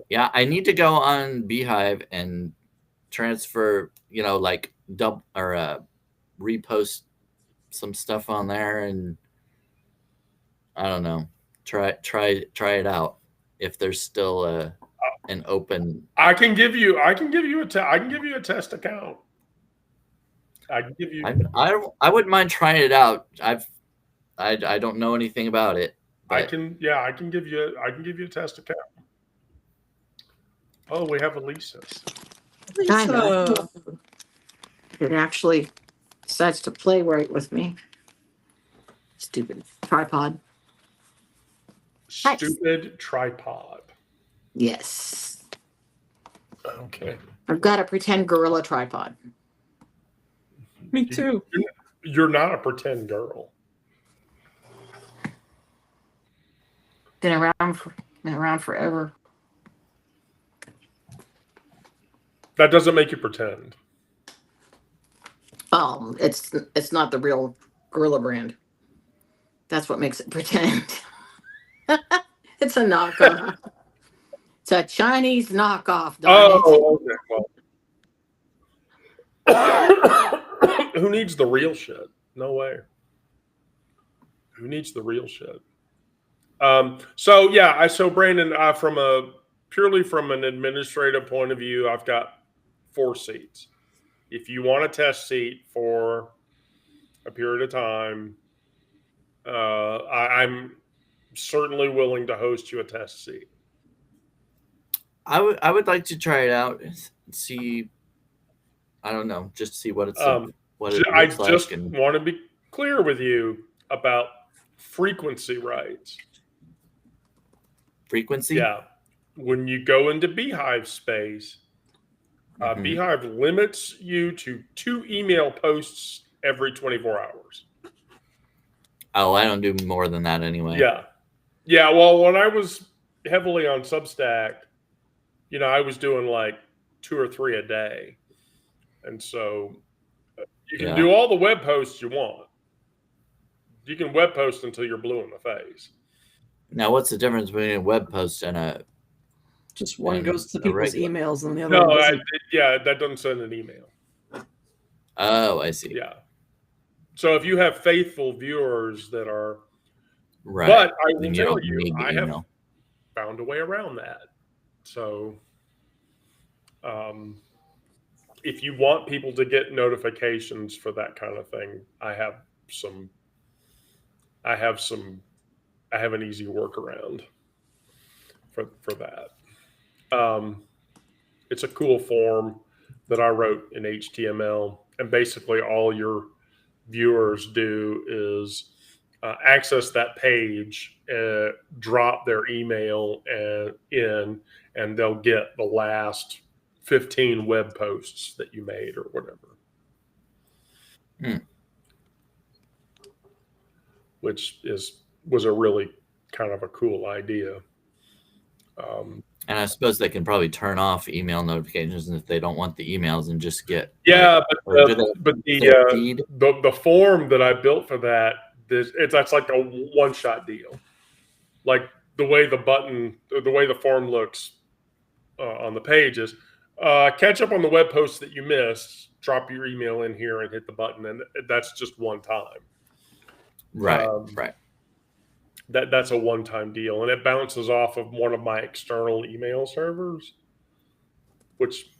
yeah, I need to go on Beehive and transfer, like dump or repost some stuff on there, and I don't know, try it out if there's still an open. I can give you a test account. I can give you. I wouldn't mind trying it out. I don't know anything about it. I can give you a test account. Oh, we have Elisa. Lisa. It actually decides to play right with me. Stupid tripod. Stupid tripod. Yes. Okay. I've got a pretend gorilla tripod. Me too. You're not a pretend girl. Been around forever. That doesn't make you pretend. It's not the real gorilla brand. That's what makes it pretend. It's a knockoff. It's a Chinese knockoff. Oh, okay. Well. Who needs the real shit? No way. Who needs the real shit? So Brandon, purely from an administrative point of view, I've got 4 seats. If you want a test seat for a period of time, I'm certainly willing to host you a test seat. I would like to try it out and see. I don't know, just see what it's what it I looks just like. want to be clear with you about frequency rights. Frequency? Yeah. When you go into Beehive space, Beehive limits you to 2 email posts every 24 hours. Oh, I don't do more than that anyway. Yeah. Yeah. Well, when I was heavily on Substack, I was doing like 2 or 3 a day. And so you can do all the web posts you want. You can web post until you're blue in the face. Now, what's the difference between a web post and a? Just one goes to people's emails and the other No, doesn't. that doesn't send an email. Oh, I see. Yeah. So if you have faithful viewers that are, right, but I will then tell don't you, need the I have email. found a way around that. So, if you want people to get notifications for that kind of thing, I have an easy workaround for that. It's a cool form that I wrote in HTML, and basically all your viewers do is access that page, drop their email in, and they'll get the last 15 web posts that you made or whatever. Which was a really kind of a cool idea. And I suppose they can probably turn off email notifications if they don't want the emails and just get. Yeah, but the form that I built for that, that's like a one-shot deal. Like the way the form looks on the pages, Catch up on the web posts that you missed. Drop your email in here and hit the button, and that's just one time. Right, right. That's a one-time deal, and it bounces off of one of my external email servers, which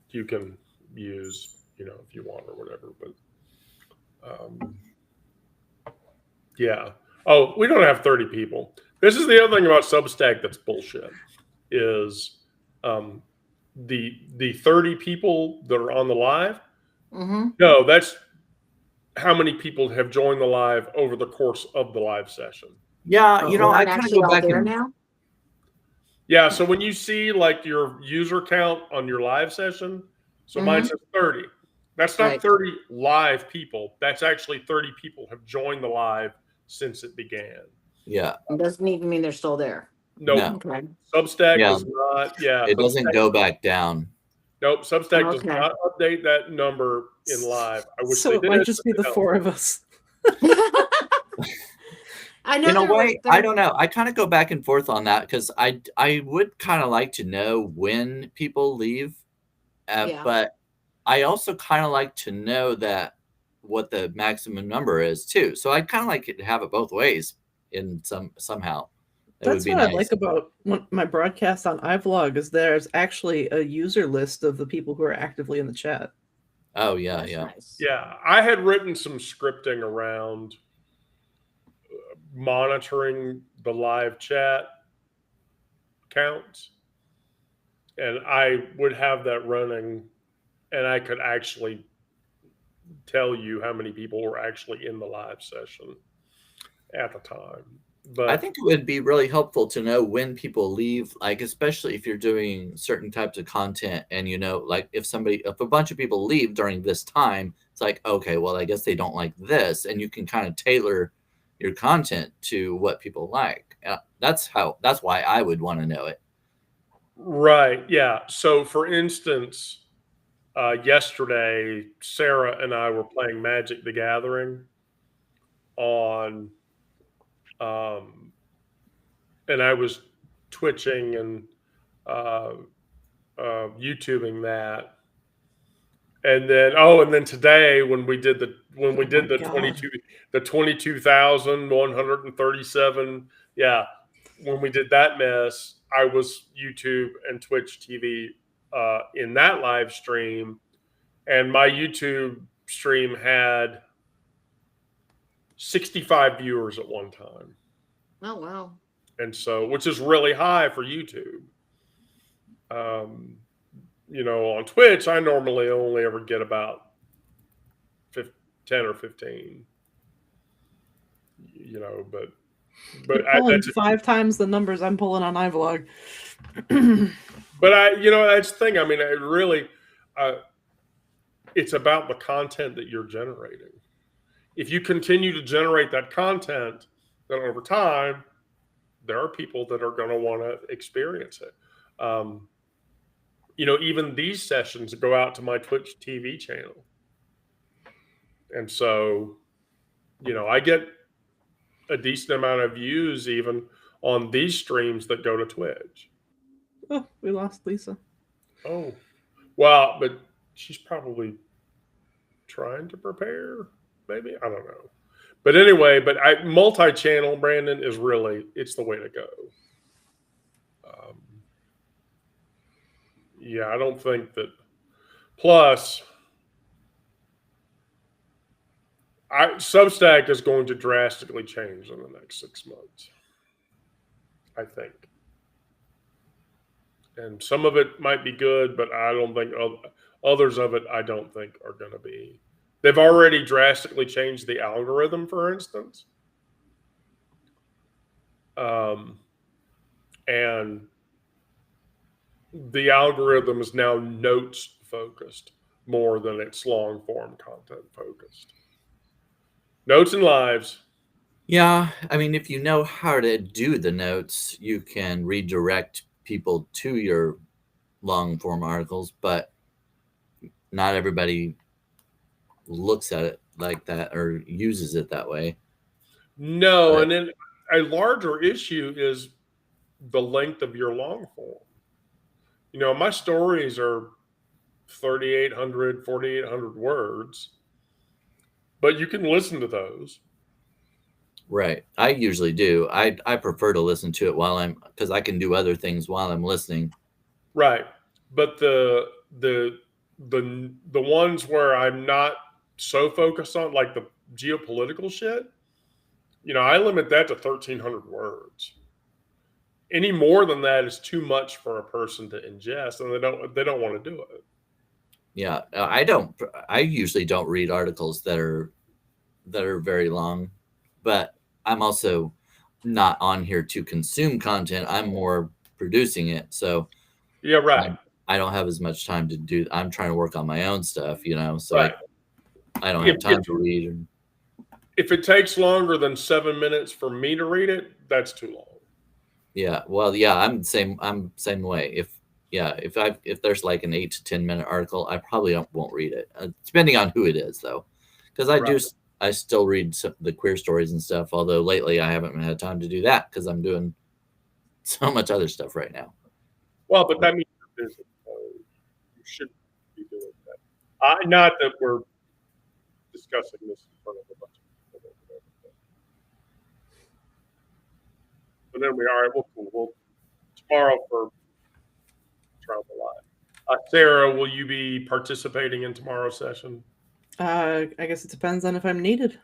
you can use, if you want or whatever. But yeah. Oh, we don't have 30 people. This is the other thing about Substack that's bullshit. Is the 30 people that are on the live? Mm-hmm. No, that's how many people have joined the live over the course of the live session. Yeah, They're I not kind of actually go all back there and now. Yeah, so when you see like your user count on your live session, so mine says 30. That's not Right. 30 live people. That's actually 30 people have joined the live since it began. yeah, It doesn't even mean they're still there. Nope. No. Okay. Substack Yeah. does not. Yeah. it doesn't Substack- go back down. Nope. Substack does Okay. not update that number in live. I wish So they it did. might just be but the they don't. 4 of us. I know In a there way, was- I don't know. I kind of go back and forth on that because I would kind of like to know when people leave, Yeah. but I also kind of like to know that what the maximum number is too. So I'd kind of like it to have it both ways in somehow. It would That's be what I nice. like about my broadcast on iVlog is there's actually a user list of the people who are actively in the chat. Oh yeah, That's yeah. nice. Yeah, I had written some scripting around monitoring the live chat counts, and I would have that running, and I could actually tell you how many people were actually in the live session at the time. But I think it would be really helpful to know when people leave, like especially if you're doing certain types of content and like if a bunch of people leave during this time, it's like, okay, well, I guess they don't like this, and you can kind of tailor your content to what people like. That's why I would want to know it. right, yeah. So for instance, yesterday, Sarah and I were playing Magic the Gathering on and I was twitching and YouTubing that, and then today when we did the God. 22,137, yeah, when we did that mess, I was YouTube and Twitch TV in that live stream, and my YouTube stream had 65 viewers at one time. Oh wow. And so, which is really high for YouTube. On Twitch, I normally only ever get about 10 or 15. But You're pulling 5 times the numbers I'm pulling on iVlog. But that's the thing. I mean, it really, it's about the content that you're generating. If you continue to generate that content, then over time, there are people that are going to want to experience it. Even these sessions go out to my Twitch TV channel. And so, I get a decent amount of views even on these streams that go to Twitch. Oh, we lost Lisa. Oh, well, but she's probably trying to prepare, maybe. I don't know. But anyway, multi-channel, Brandon, it's the way to go. Yeah, I don't think that. Plus, Substack is going to drastically change in the next 6 months, I think. And some of it might be good, but I don't think others of it I don't think are going to be. They've already drastically changed the algorithm, for instance. And the algorithm is now notes focused more than it's long form content focused. Notes and lives. Yeah, I mean, if you know how to do the notes, you can redirect people to your long form articles, but not everybody looks at it like that or uses it that way. No, But- and then a larger issue is the length of your long form. My stories are 3,800, 4,800 words, but you can listen to those. Right. I usually do. I prefer to listen to it because I can do other things while I'm listening. Right. But the ones where I'm not so focused on, like the geopolitical shit, I limit that to 1,300 words. Any more than that is too much for a person to ingest, and they don't want to do it. Yeah, I usually don't read articles that are very long, but I'm also not on here to consume content. I'm more producing it. So yeah, right. I don't have as much time to do. I'm trying to work on my own stuff, so right. I don't have time to read. If it takes longer than 7 minutes for me to read it, that's too long. Yeah, well, yeah, I'm same way. If there's like an 8 to 10 minute article, I probably won't read it, depending on who it is, though, because I still read the queer stories and stuff. Although lately I haven't had time to do that because I'm doing so much other stuff right now. Well, but that means you're busy. You shouldn't be doing that. Not that we're discussing this in front of a bunch of people. But then all right, well, cool. Well, tomorrow for Travel Live. Sarah, will you be participating in tomorrow's session? I guess it depends on if I'm needed.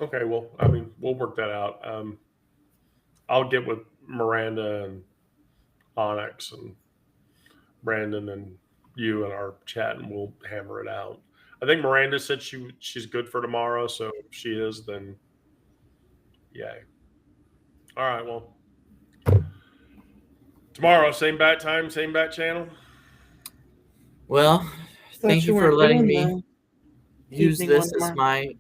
Okay, well, we'll work that out. I'll get with Miranda and Onyx and Brandon and you in our chat, and we'll hammer it out. I think Miranda said she's good for tomorrow, so if she is, then yay. All right, well, tomorrow, same bat time, same bat channel. Well, thank you for letting me use this as my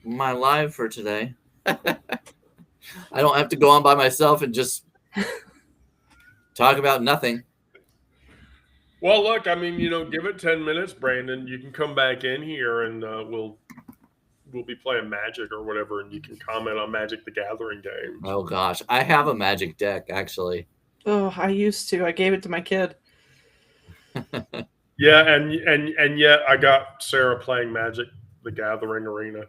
live for today. I don't have to go on by myself and just talk about nothing. Well, look, give it 10 minutes, Brandon. You can come back in here and we'll be playing Magic or whatever, and you can comment on Magic the Gathering games. Oh gosh, I have a Magic deck actually. Oh, I used to. I gave it to my kid. Yeah, and yet I got Sarah playing Magic the Gathering Arena.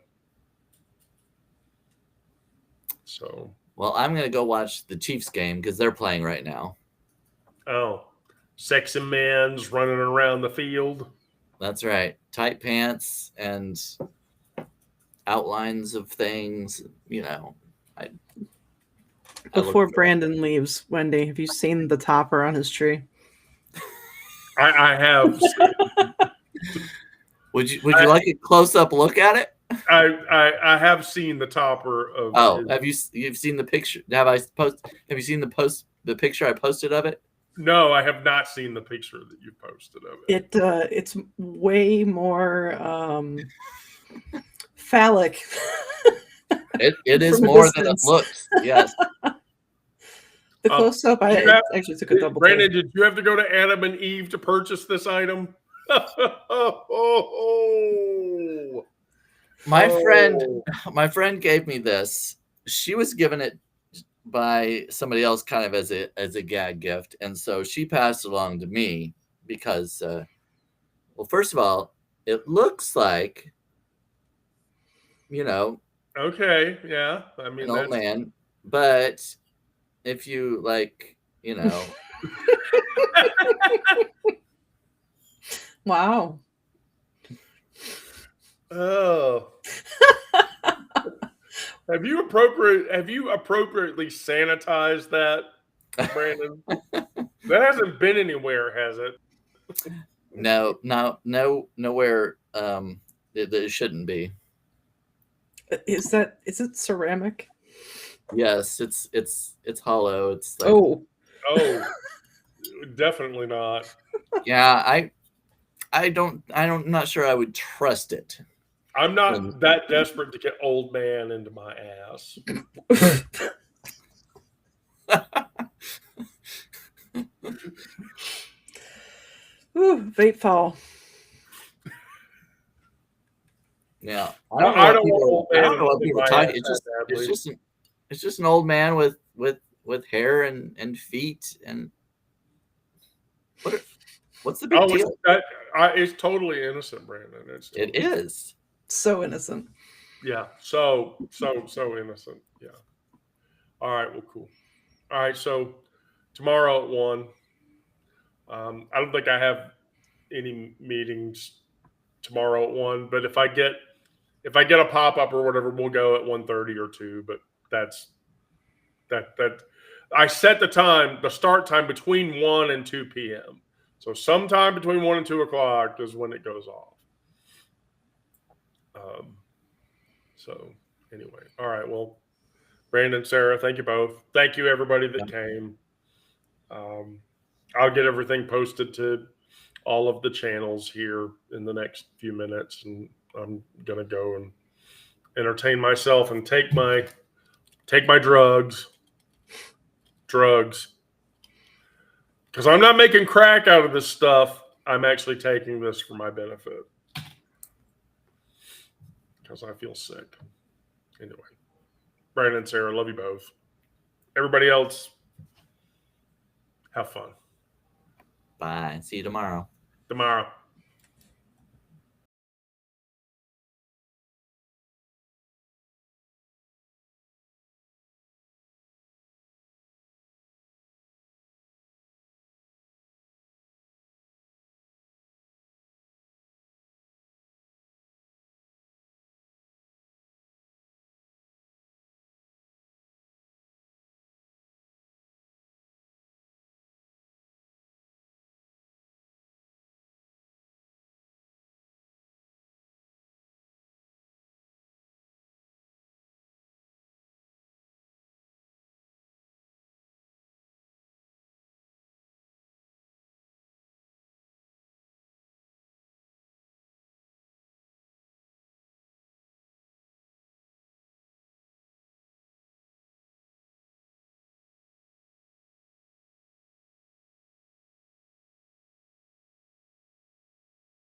So. Well, I'm gonna go watch the Chiefs game because they're playing right now. Oh, sexy man's running around the field. That's right. Tight pants and outlines of things. Before Brandon leaves, Wendy, have you seen the topper on his tree? I have. Would you like a close-up look at it? I have seen the topper of. Oh, you've seen the picture? Have you seen the picture I posted of it? No, I have not seen the picture that you posted of it. It's way more phallic. It is more than it looks. Yes. The close-up, I actually took a double. Brandon, did you have to go to Adam and Eve to purchase this item? My friend gave me this. She was given it by somebody else, kind of as a gag gift, and so she passed it along to me because, well, first of all, it looks like, Okay, yeah, an old man, but if you Wow. Oh. Have you appropriately sanitized that, Brandon? That hasn't been anywhere, has it? No, nowhere. It shouldn't be. Is it ceramic? Yes, it's hollow. It's like, oh, definitely not. Yeah, I'm not sure I would trust it. I'm not that desperate to get old man into my ass. Ooh, vape fall. Yeah, I don't know what people are talking. It's just an old man with hair and feet, and What's the big Oh, deal? it's totally innocent, Brandon. It is. So innocent. Yeah, so innocent. Yeah. All right. Well, cool. All right. So tomorrow at 1. I don't think I have any meetings tomorrow at 1, but if I get a pop up or whatever, we'll go at 1:30 or 2. But that's that. I set the start time between 1 and 2 p.m. So sometime between 1 and 2 o'clock is when it goes off. So anyway, all right. Well, Brandon, Sarah, thank you both. Thank you everybody that came. I'll get everything posted to all of the channels here in the next few minutes, and I'm gonna go and entertain myself and take my drugs, because I'm not making crack out of this stuff. I'm actually taking this for my benefit because I feel sick. Anyway, Brandon and Sarah, love you both. Everybody else, have fun. Bye. See you tomorrow. Tomorrow.